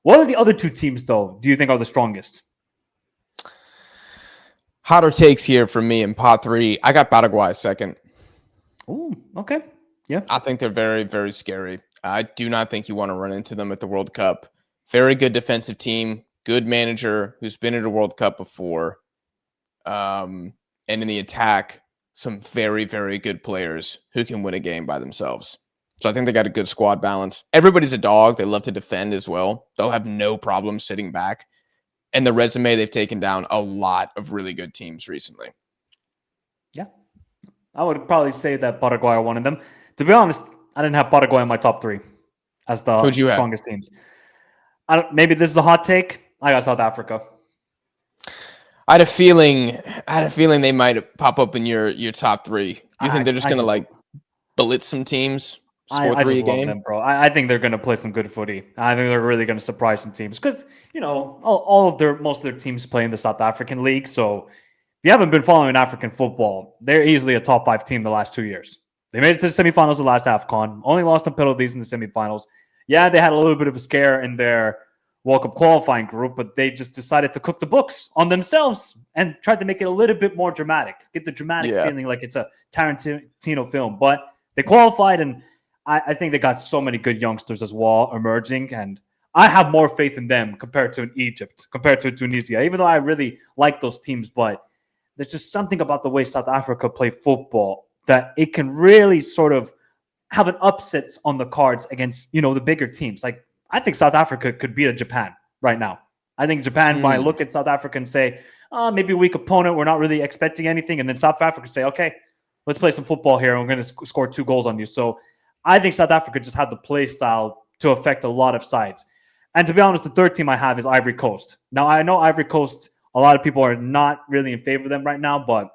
What are the other two teams, though, do you think are the strongest? Hotter takes here from me in pot three. I got Paraguay second. Ooh, okay. Yeah. I think they're very, very scary. I do not think you want to run into them at the World Cup. Very good defensive team, good manager who's been at a World Cup before. And in the attack, some very, very good players who can win a game by themselves. So I think they got a good squad balance. Everybody's a dog. They love to defend as well. They'll have no problem sitting back. And the resume, they've taken down a lot of really good teams recently. Yeah. I would probably say that Paraguay are one of them. To be honest, I didn't have Paraguay in my top three as the strongest teams. Maybe this is a hot take. I got South Africa. I had a feeling they might pop up in your top three. You think they're just going to blitz some teams, score three a game? Love them, bro. I think they're going to play some good footy. I think they're really going to surprise some teams because most of their teams play in the South African League. So if you haven't been following African football, they're easily a top 5 team the last 2 years. They made it to the semifinals the last AFCON. Only lost on penalties in the semifinals. Yeah, they had a little bit of a scare in their World Cup qualifying group, but they just decided to cook the books on themselves and tried to make it a little bit more dramatic. Get the dramatic feeling like it's a Tarantino film. But they qualified, and I think they got so many good youngsters as well emerging. And I have more faith in them compared to Egypt, compared to Tunisia, even though I really like those teams. But there's just something about the way South Africa play football that it can really sort of have an upset on the cards against, the bigger teams. Like, I think South Africa could beat a Japan right now. I think Japan might look at South Africa and say, maybe a weak opponent. We're not really expecting anything. And then South Africa say, okay, let's play some football here. And we're going to score 2 goals on you. So I think South Africa just had the play style to affect a lot of sides. And to be honest, the third team I have is Ivory Coast. Now, I know Ivory Coast, a lot of people are not really in favor of them right now, but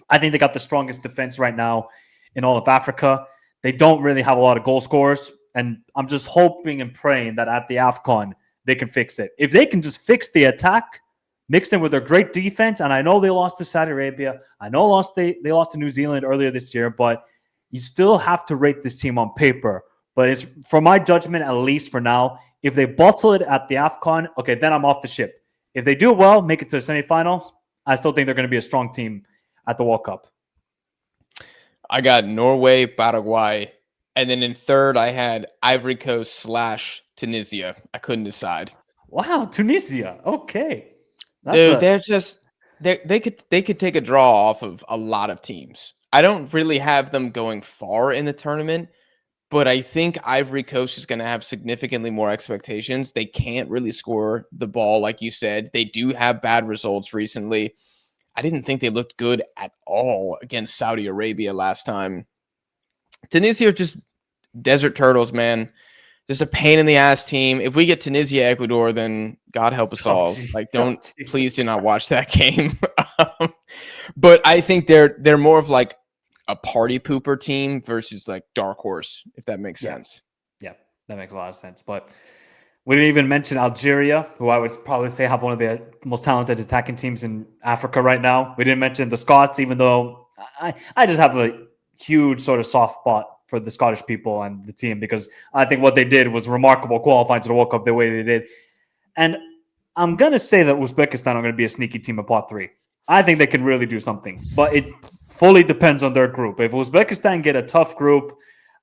I think they got the strongest defense right now in all of Africa. They don't really have a lot of goal scorers. And I'm just hoping and praying that at the AFCON, they can fix it. If they can just fix the attack, mixed in with their great defense, and I know they lost to Saudi Arabia. I know they lost to New Zealand earlier this year, but you still have to rate this team on paper. But it's, for my judgment, at least for now, if they bottle it at the AFCON, okay, then I'm off the ship. If they do well, make it to the semifinals, I still think they're going to be a strong team at the World Cup. I got Norway, Paraguay, and then in third I had Ivory Coast / Tunisia. I couldn't decide. Wow, Tunisia. Okay. Dude, they're just they could take a draw off of a lot of teams. I don't really have them going far in the tournament, but I think Ivory Coast is going to have significantly more expectations. They can't really score the ball, like you said. They do have bad results recently. I didn't think they looked good at all against Saudi Arabia last time. Tunisia are just desert turtles, man. Just a pain in the ass team. If we get Tunisia, Ecuador, then God help us all. Like, please do not watch that game. But I think they're more of like a party pooper team versus like dark horse, if that makes sense. Yeah, that makes a lot of sense. But we didn't even mention Algeria, who I would probably say have one of the most talented attacking teams in Africa right now. We didn't mention the Scots, even though I just have a huge sort of soft spot for the Scottish people and the team, because I think what they did was remarkable, qualifying to the World Cup the way they did. And I'm going to say that Uzbekistan are going to be a sneaky team in pot 3. I think they can really do something, but it fully depends on their group. If Uzbekistan get a tough group,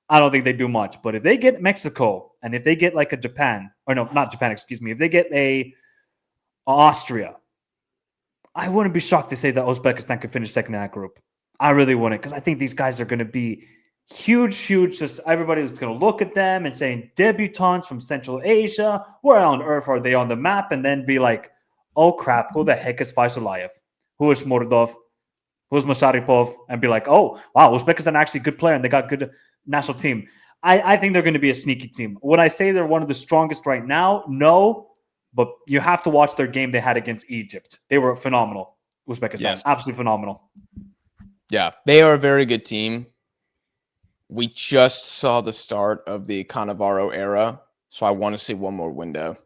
I don't think they do much. But if they get Mexico, and if they get like a Japan, or no, not Japan, excuse me, if they get a Austria, I wouldn't be shocked to say that Uzbekistan could finish second in that group. I really wouldn't, because I think these guys are going to be huge. Just everybody's going to look at them and saying, debutants from Central Asia, where on earth are they on the map? And then be like, oh crap, who the heck is Faisalayev? Who is Mordov? Who's Masharipov? And be like, oh, wow, Uzbekistan actually a good player and they got good national team. I think they're going to be a sneaky team. Would I say they're one of the strongest right now? No, but you have to watch their game they had against Egypt. They were phenomenal. Uzbekistan, yes. Absolutely phenomenal. Yeah, they are a very good team. We just saw the start of the Cannavaro era, so I want to see one more window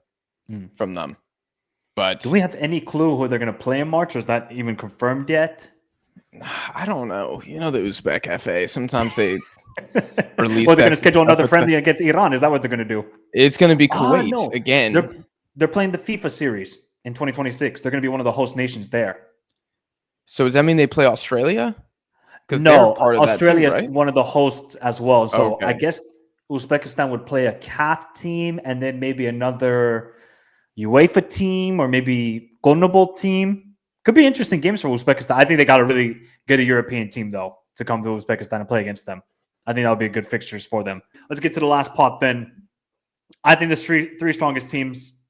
from them. But do we have any clue who they're going to play in March, or is that even confirmed yet? I don't know. You know the Uzbek FA. Sometimes they release. Well, they're going to schedule another friendly against Iran. Is that what they're going to do? It's going to be Kuwait again. They're playing the FIFA series in 2026. They're going to be one of the host nations there. So does that mean they play Australia? No, Australia is one of the hosts as well. So I guess Uzbekistan would play a CAF team and then maybe another UEFA team or maybe CONMEBOL team. Could be interesting games for Uzbekistan. I think they got to really get a European team, though, to come to Uzbekistan and play against them. I think that would be good fixtures for them. Let's get to the last pot then. I think the three strongest teams,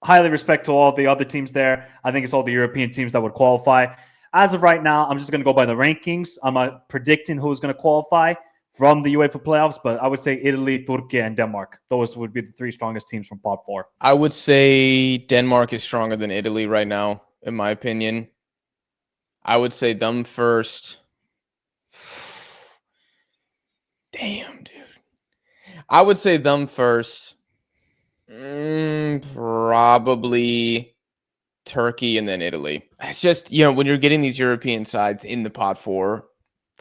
highly respect to all the other teams there. I think it's all the European teams that would qualify. As of right now, I'm just going to go by the rankings. I'm predicting who's going to qualify from the UEFA playoffs, but I would say Italy, Turkey, and Denmark. Those would be the three strongest teams from pot 4. I would say Denmark is stronger than Italy right now, in my opinion. I would say them first. Damn, dude. I would say them first. Probably Turkey and then Italy. It's just, when you're getting these European sides in the pot 4,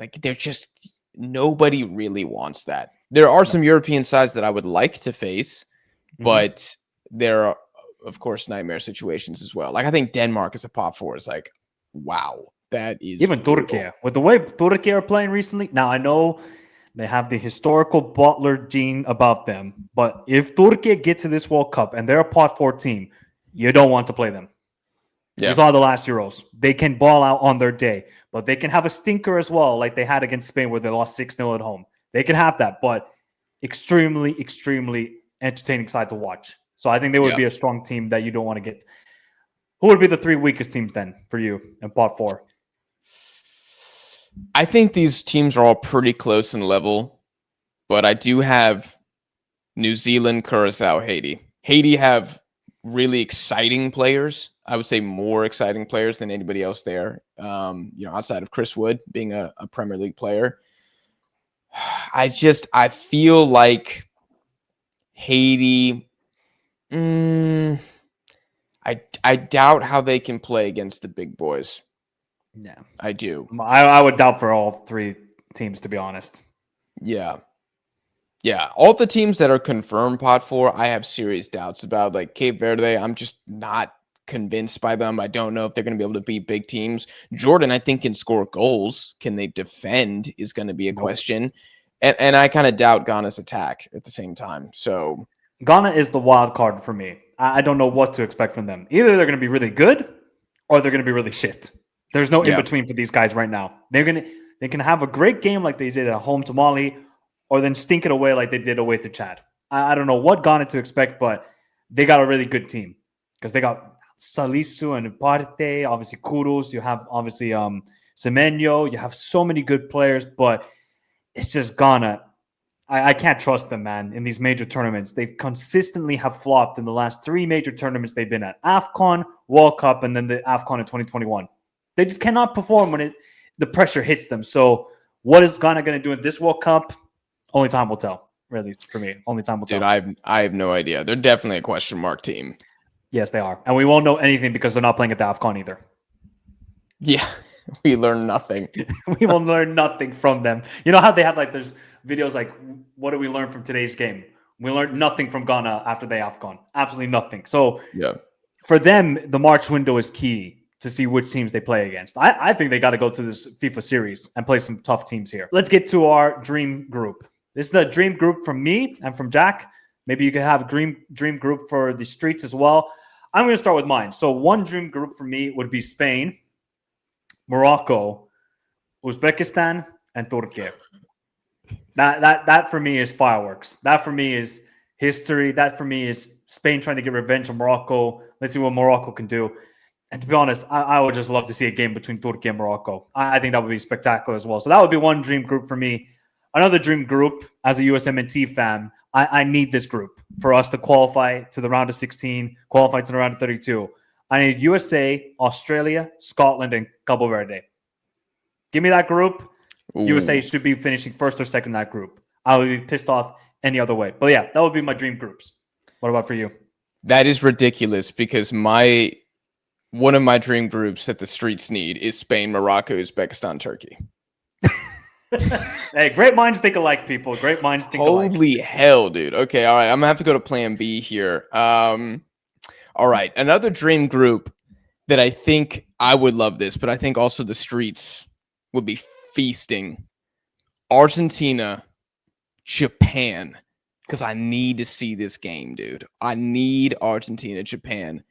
like they're just, nobody really wants that. There are some European sides that I would like to face, but there are, of course, nightmare situations as well. Like I think Denmark as a pot 4 is like, wow, that is even brutal. Turkey. With the way Turkey are playing recently, now I know they have the historical Butler gene about them, but if Turkey get to this World Cup and they're a pot 4 team, you don't want to play them. Yeah. We saw the last Euros. They can ball out on their day, but they can have a stinker as well, like they had against Spain where they lost 6-0 at home. They can have that, but extremely, extremely entertaining side to watch. So I think they would be a strong team that you don't want to get. Who would be the 3 weakest teams then for you in pot 4? I think these teams are all pretty close in level. but I do have New Zealand, Curacao, Haiti. Haiti have really exciting players. I would say more exciting players than anybody else there. Outside of Chris Wood being a Premier League player. I feel like Haiti. I doubt how they can play against the big boys. Yeah, I do. I would doubt for all three teams, to be honest. Yeah. Yeah. All the teams that are confirmed pot four, I have serious doubts about. Like Cape Verde, I'm just not convinced by them. I don't know if they're going to be able to beat big teams. Jordan, I think, can score goals. Can they defend is going to be a question. And I kind of doubt Ghana's attack at the same time. So Ghana is the wild card for me. I don't know what to expect from them. Either they're going to be really good or they're going to be really shit. There's no in between for these guys right now. They can have a great game like they did at home to Mali, or then stink it away like they did away to Chad. I don't know what Ghana to expect, but they got a really good team because they got Salisu and Parte, obviously Kudus. You have obviously Semenyo. You have so many good players, but it's just Ghana. I can't trust them, man, in these major tournaments. They consistently have flopped in the last three major tournaments they've been at. AFCON, World Cup, and then the AFCON in 2021. They just cannot perform when the pressure hits them. So what is Ghana going to do in this World Cup? Only time will tell, really, for me. Only time will tell. Dude, I have no idea. They're definitely a question mark team. Yes, they are. And we won't know anything because they're not playing at the AFCON either. Yeah, we learn nothing. We will learn nothing from them. You know how they have there's videos like, what did we learn from today's game? We learned nothing from Ghana after the AFCON. Absolutely nothing. So for them, the March window is key to see which teams they play against. I think they got to go to this FIFA series and play some tough teams here. Let's get to our dream group. This is the dream group from me and from Jack. Maybe you could have a dream group for the streets as well. I'm going to start with mine. So one dream group for me would be Spain, Morocco, Uzbekistan, and Turkey. That for me is fireworks. That for me is history. That for me is Spain trying to get revenge on Morocco. Let's see what Morocco can do. And to be honest, I would just love to see a game between Turkey and Morocco. I think that would be spectacular as well. So that would be one dream group for me. Another dream group, as a USMNT fan, I need this group for us to qualify to the round of 16, qualify to the round of 32. I need USA, Australia, Scotland, and Cabo Verde. Give me that group. Ooh. USA should be finishing first or second in that group. I would be pissed off any other way. But yeah, that would be my dream groups. What about for you? That is ridiculous because one of my dream groups that the streets need is Spain, Morocco, Uzbekistan, Turkey. Hey, great minds think alike, people. Great minds think alike. Holy hell, dude. Okay, all right. I'm going to have to go to plan B here. All right. Another dream group that I think I would love this, but I think also the streets would be feasting. Argentina, Japan, because I need to see this game, dude. I need Argentina, Japan,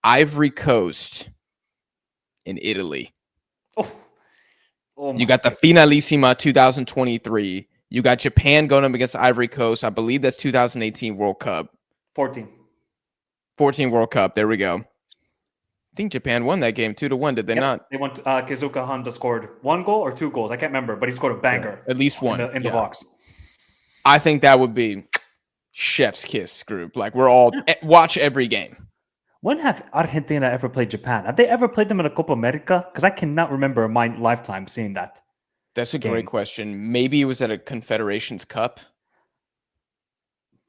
Ivory Coast, and Italy. Oh you got the Finalissima 2023. You got Japan going up against Ivory Coast. I believe that's 2018 World Cup. 14 World Cup. There we go. I think Japan won that game 2-1. Did they not? They went. Kizuka Honda scored 1 goal or 2 goals. I can't remember, but he scored a banger. At least one in the box. I think that would be chef's kiss group. Like we're all watch every game. When have Argentina ever played Japan? Have they ever played them in a Copa America? Because I cannot remember in my lifetime seeing that. That's a great question. Maybe it was at a Confederations Cup.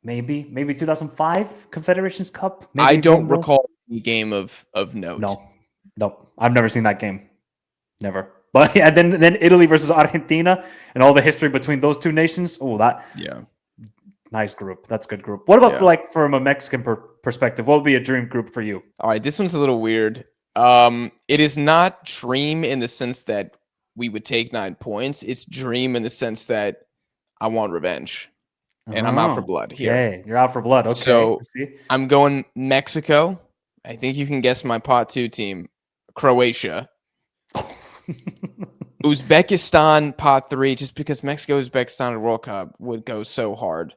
Maybe 2005 Confederations Cup. Maybe I don't recall any game of note. No, I've never seen that game. Never. But yeah, then Italy versus Argentina and all the history between those two nations. Oh, nice group. That's a good group. What about from a Mexican perspective? What would be a dream group for you? All right, this one's a little weird. It is not dream in the sense that we would take 9 points. It's dream in the sense that I want revenge. And I'm out for blood here. Okay, you're out for blood. Okay. So I'm going Mexico. I think you can guess my pot 2 team. Croatia. Uzbekistan pot 3, just because Mexico, Uzbekistan, and World Cup would go so hard.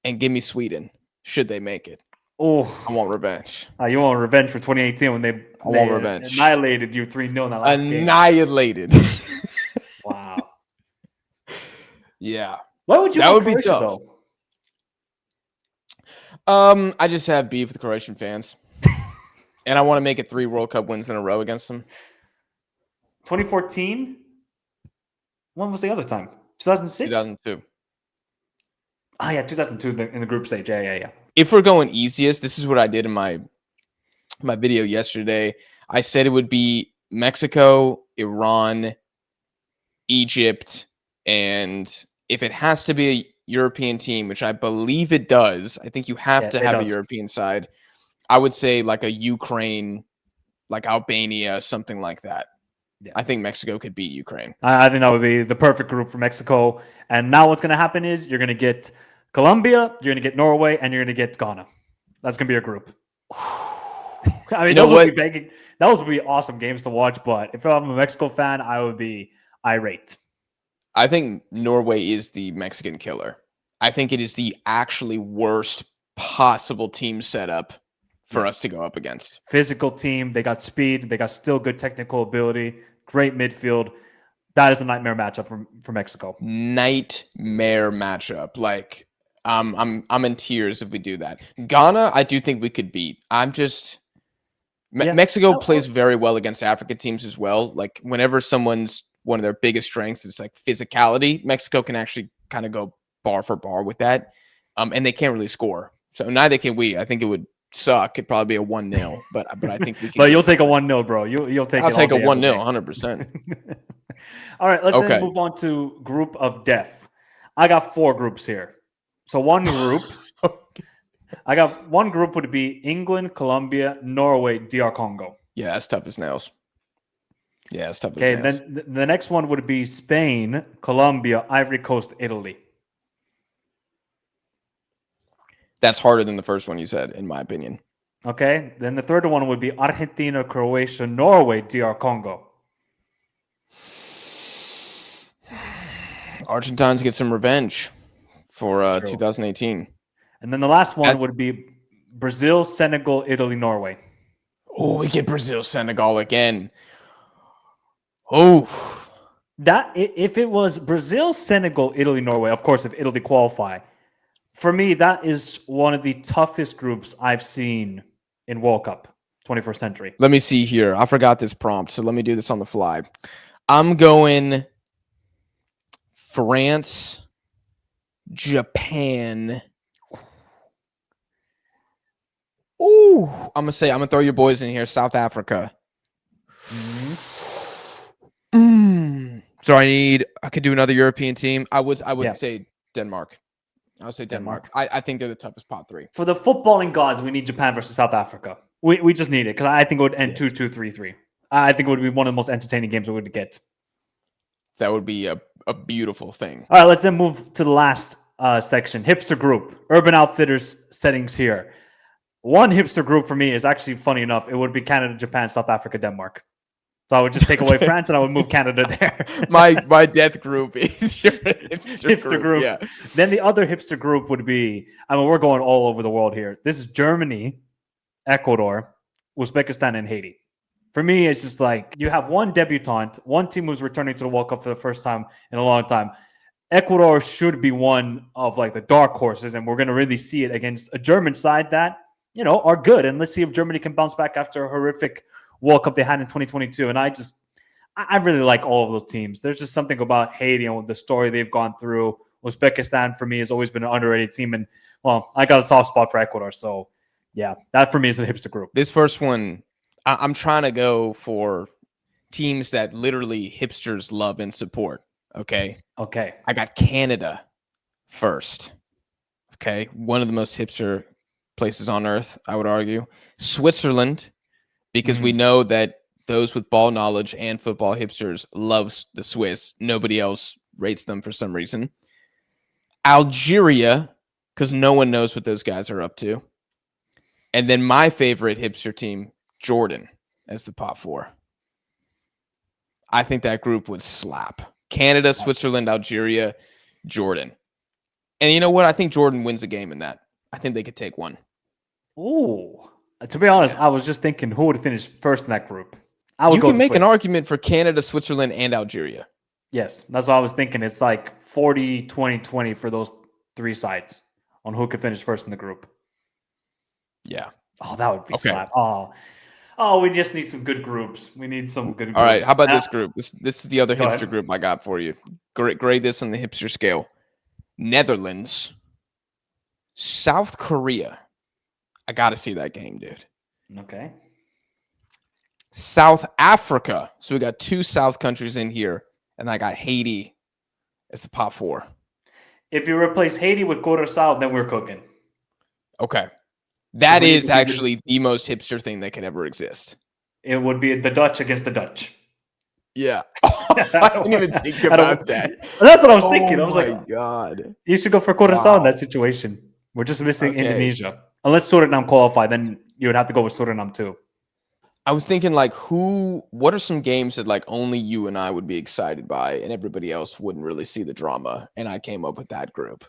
And give me Sweden, should they make it. Oh, I want revenge. You want revenge for 2018 when they want revenge. Annihilated you 3-0 in that last game. Annihilated. Wow. Yeah. Why would you That want would be Croatia tough. though? I just have beef with Croatian fans, and I want to make it 3 World Cup wins in a row against them. 2014. When was the other time? 2006. 2002. Ah, yeah, 2002 in the group stage. Yeah. If we're going easiest, this is what I did in my video yesterday. I said it would be Mexico, Iran, Egypt, and if it has to be a European team, which I believe it does, I think you have to have a European side. I would say like a Ukraine, like Albania, something like that. Yeah. I think Mexico could beat Ukraine. I think that would be the perfect group for Mexico. And now what's going to happen is you're going to get Colombia, you're going to get Norway, and you're going to get Ghana. That's going to be your group. I mean, those would be awesome games to watch. But if I'm a Mexico fan, I would be irate. I think Norway is the Mexican killer. I think it is the actually worst possible team setup for us to go up against. Physical team. They got speed. They got still good technical ability. Great midfield. That is a nightmare matchup for Mexico. Nightmare matchup. Like, I'm in tears if we do that. Ghana, I do think we could beat. Mexico plays very well against African teams as well. Like, whenever someone's one of their biggest strengths is like physicality, Mexico can actually kind of go bar for bar with that. And they can't really score. So neither can we. I think it would suck. It'd probably be a 1-0, but I think we can. But you'll take a 1-0, bro. You'll take. I'll take a 1-0, 100%. All right, let's then move on to group of death. I got 4 groups here. So one group, I got one group would be England, Colombia, Norway, DR Congo. Yeah, that's tough as nails. Yeah, it's tough. Okay, then the next one would be Spain, Colombia, Ivory Coast, Italy. That's harder than the first one you said, in my opinion. Okay, then the third one would be Argentina, Croatia, Norway, DR Congo. Argentines get some revenge for 2018. And then the last one would be Brazil, Senegal, Italy, Norway. Oh, we get Brazil, Senegal again. Oh, that if it was Brazil, Senegal, Italy, Norway, of course, if Italy qualify, for me, that is one of the toughest groups I've seen in World Cup, 21st century. Let me see here. I forgot this prompt, so let me do this on the fly. I'm going France, Japan. Ooh, I'm gonna throw your boys in here. South Africa. So I could do another European team. I would say Denmark. I would say Denmark. I think they're the toughest pot 3. For the footballing gods, we need Japan versus South Africa. We just need it because I think it would end 2-2, 3-3. I think it would be one of the most entertaining games we would get. That would be a beautiful thing. All right, let's then move to the last section. Hipster Group. Urban Outfitters settings here. One hipster group for me is actually funny enough. It would be Canada, Japan, South Africa, Denmark. So I would just take away France and I would move Canada there. my death group is your hipster group. Yeah. Then the other hipster group would be, I mean, we're going all over the world here. This is Germany, Ecuador, Uzbekistan, and Haiti. For me, it's just like you have one debutante, one team who's returning to the World Cup for the first time in a long time. Ecuador should be one of like the dark horses, and we're going to really see it against a German side that, you know, are good. And let's see if Germany can bounce back after a horrific World Cup they had in 2022. And I really like all of those teams. There's just something about Haiti and the story they've gone through. Uzbekistan, for me, has always been an underrated team. And, well, I got a soft spot for Ecuador. So, yeah, that for me is a hipster group. This first one, I'm trying to go for teams that literally hipsters love and support. Okay. I got Canada first. Okay. One of the most hipster places on earth, I would argue. Switzerland, because we know that those with ball knowledge and football hipsters loves the Swiss. Nobody else rates them for some reason. Algeria, because no one knows what those guys are up to. And then my favorite hipster team, Jordan, as the pot 4. I think that group would slap. Canada, Switzerland, Algeria, Jordan. And you know what? I think Jordan wins a game in that. I think they could take one. Ooh. To be honest, I was just thinking who would finish first in that group. You can make an argument for Canada, Switzerland, and Algeria. Yes, that's what I was thinking. It's like 40, 20, 20 for those three sides on who could finish first in the group. Yeah. Oh, that would be Okay. slap. Oh, we just need some good groups. We need some good All right. groups. How about this group? This is the other Go ahead. hipster group I got for you. Grade this on the hipster scale. Netherlands, South Korea. I got to see that game, dude. Okay. South Africa. So we got two South countries in here, and I got Haiti as the pot four. If you replace Haiti with Curaçao, then we're cooking. Okay. That We need is to see actually the most hipster thing that could ever exist. It would be the Dutch against the Dutch. Yeah. I didn't even think about that. That's what I was thinking. Oh I was like, my God. you should go for Curaçao in that Wow. situation. We're just missing Okay. Indonesia. Unless Suriname qualify, then you would have to go with Suriname too. I was thinking like what are some games that like only you and I would be excited by and everybody else wouldn't really see the drama? And I came up with that group.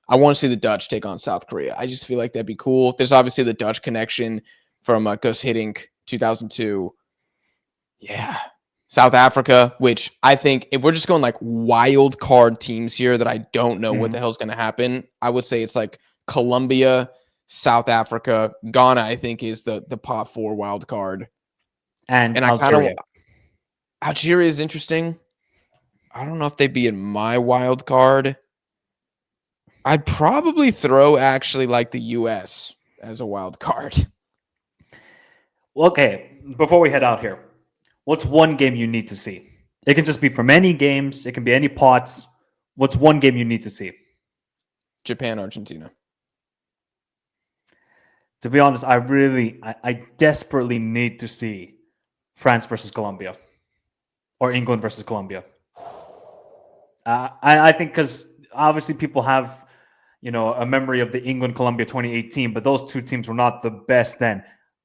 I want to see the Dutch take on South Korea. I just feel like that'd be cool. There's obviously the Dutch connection from Gus Hiddink 2002. Yeah. South Africa, which I think if we're just going like wild card teams here that I don't know what the hell's going to happen, I would say it's like Colombia, South Africa, Ghana, I think is the pot four wild card. And I kind of Algeria. Algeria is interesting. I don't know if they'd be in my wild card. I'd probably throw actually like the US as a wild card. Okay, before we head out here, what's one game you need to see? It can just be from any games. It can be any pots. What's one game you need to see? Japan, Argentina. To be honest, I desperately need to see France versus Colombia or England versus Colombia. I think because obviously people have, a memory of the England Colombia 2018, but those two teams were not the best then.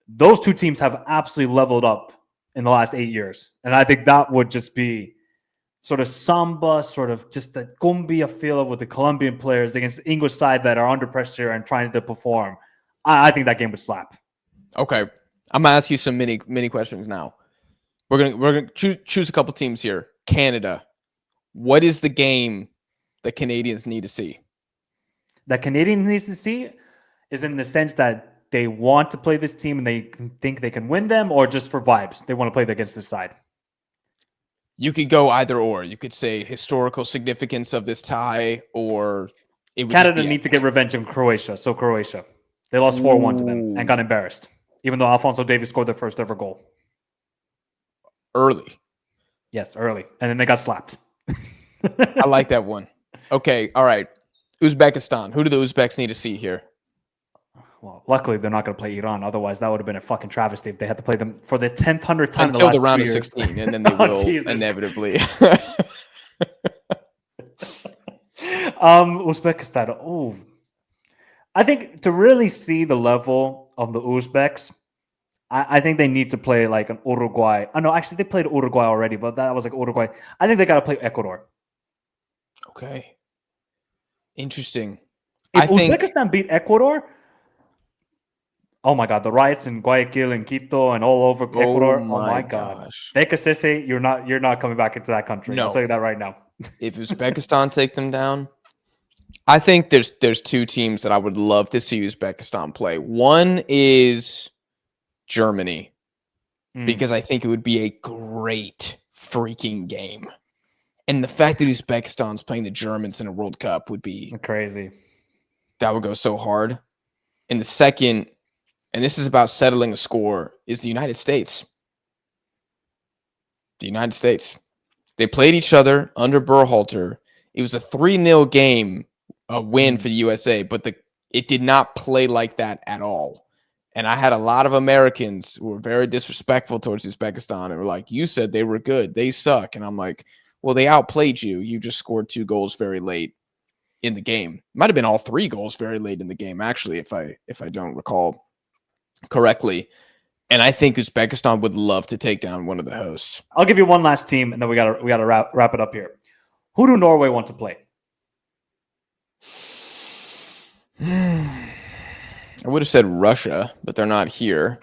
Those two teams have absolutely leveled up in the last 8 years. And I think that would just be sort of samba, sort of just the cumbia feel with the Colombian players against the English side that are under pressure and trying to perform. I think that game would slap. Okay. I'm gonna ask you some mini questions now. We're gonna choose a couple teams here. Canada. What is the game that Canadians need to see? That Canadian needs to see is in the sense that they want to play this team and they think they can win them, or just for vibes. They want to play against this side. You could go either or. You could say historical significance of this tie, or it would Canada just be need to get revenge on Croatia. So Croatia, they lost 4-1 to them and got embarrassed, even though Alfonso Davies scored their first ever goal. Early. Yes, early. And then they got slapped. I like that one. Okay, all right. Uzbekistan. Who do the Uzbeks need to see here? Well, luckily they're not going to play Iran. Otherwise, that would have been a fucking travesty if they had to play them for the 10th, 100th time Until in the the last round 2 of years. 16, and then they will Jesus. inevitably. Uzbekistan. Oh, I think to really see the level of the Uzbeks, I think they need to play like an Uruguay. Oh no, actually they played Uruguay already, but that was like Uruguay. I think they got to play Ecuador. Okay. Interesting. If I think Uzbekistan beat Ecuador, oh my god, the riots in Guayaquil and Quito and all over oh Ecuador. Oh my my god, gosh. Dekasese, you're not coming back into that country. I'll tell you No. that right now. If Uzbekistan take them down, I think there's two teams that I would love to see Uzbekistan play. One is Germany, because I think it would be a great freaking game. And the fact that Uzbekistan's playing the Germans in a World Cup would be Crazy. that would go so hard. And the second, and this is about settling a score, is the United States. The United States. They played each other under Berhalter. It was a 3-0 game, a win for the USA, but it did not play like that at all. And I had a lot of Americans who were very disrespectful towards Uzbekistan and were like, you said they were good. They suck. And I'm like, well, they outplayed you. You just scored 2 goals very late in the game. Might have been all 3 goals very late in the game, actually, if I don't recall correctly. And I think Uzbekistan would love to take down one of the hosts. I'll give you one last team, and then we gotta wrap it up here. Who do Norway want to play? I would have said Russia, but they're not here.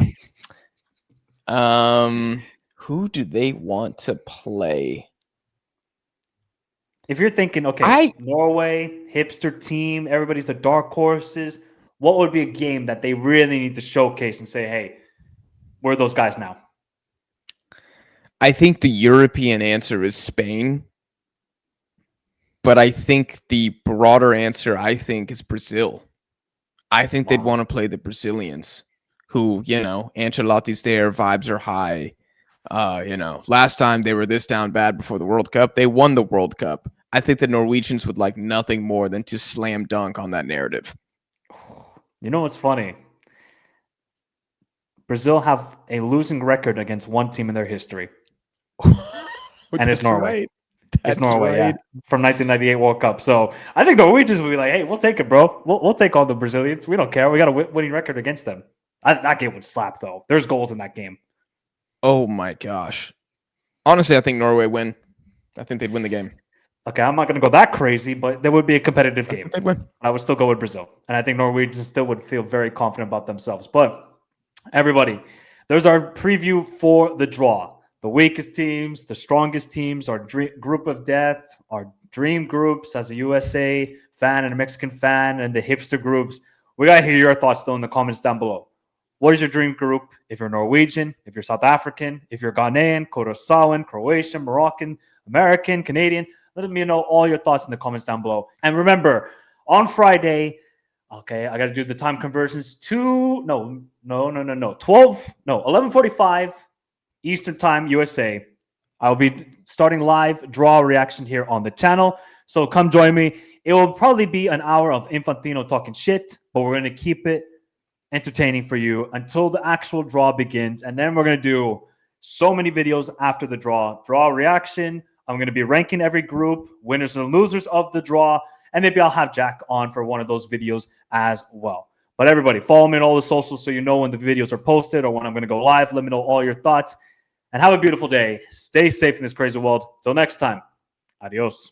Who do they want to play? If you're thinking, okay, I Norway, hipster team, everybody's the dark horses, what would be a game that they really need to showcase and say, hey, we're those guys now? I think the European answer is Spain, but I think the broader answer I think is Brazil. I think they'd Wow. want to play the Brazilians, who, Ancelotti's there, vibes are high. Last time they were this down bad before the World Cup, they won the World Cup. I think the Norwegians would like nothing more than to slam dunk on that narrative. You know what's funny? Brazil have a losing record against one team in their history, and it's That's Norway. right. It's That's Norway, yeah, right. from 1998 World Cup. So I think Norwegians will be like, hey, we'll take it, bro. We'll take all the Brazilians. We don't care. We got a winning record against them. That game would slap, though. There's goals in that game. Oh my gosh. Honestly, I think Norway win. I think they'd win the game. Okay, I'm not going to go that crazy, but there would be a competitive I game. think they'd win. I would still go with Brazil. And I think Norwegians still would feel very confident about themselves. But everybody, there's our preview for the draw. The weakest teams, the strongest teams, our group of death, our dream groups as a USA fan and a Mexican fan, and the hipster groups. We got to hear your thoughts, though, in the comments down below. What is your dream group? If you're Norwegian, if you're South African, if you're Ghanaian, Curaçaoan, Croatian, Moroccan, American, Canadian, let me know all your thoughts in the comments down below. And remember, on Friday, okay, I got to do the time conversions to 11:45 Eastern Time, USA. I'll be starting live draw reaction here on the channel. So come join me. It will probably be an hour of Infantino talking shit, but we're going to keep it entertaining for you until the actual draw begins. And then we're going to do so many videos after the draw reaction. I'm going to be ranking every group, winners and losers of the draw, and maybe I'll have Jack on for one of those videos as well. But everybody, follow me on all the socials so you know when the videos are posted or when I'm going to go live. Let me know all your thoughts, and have a beautiful day. Stay safe in this crazy world. Till next time, adios.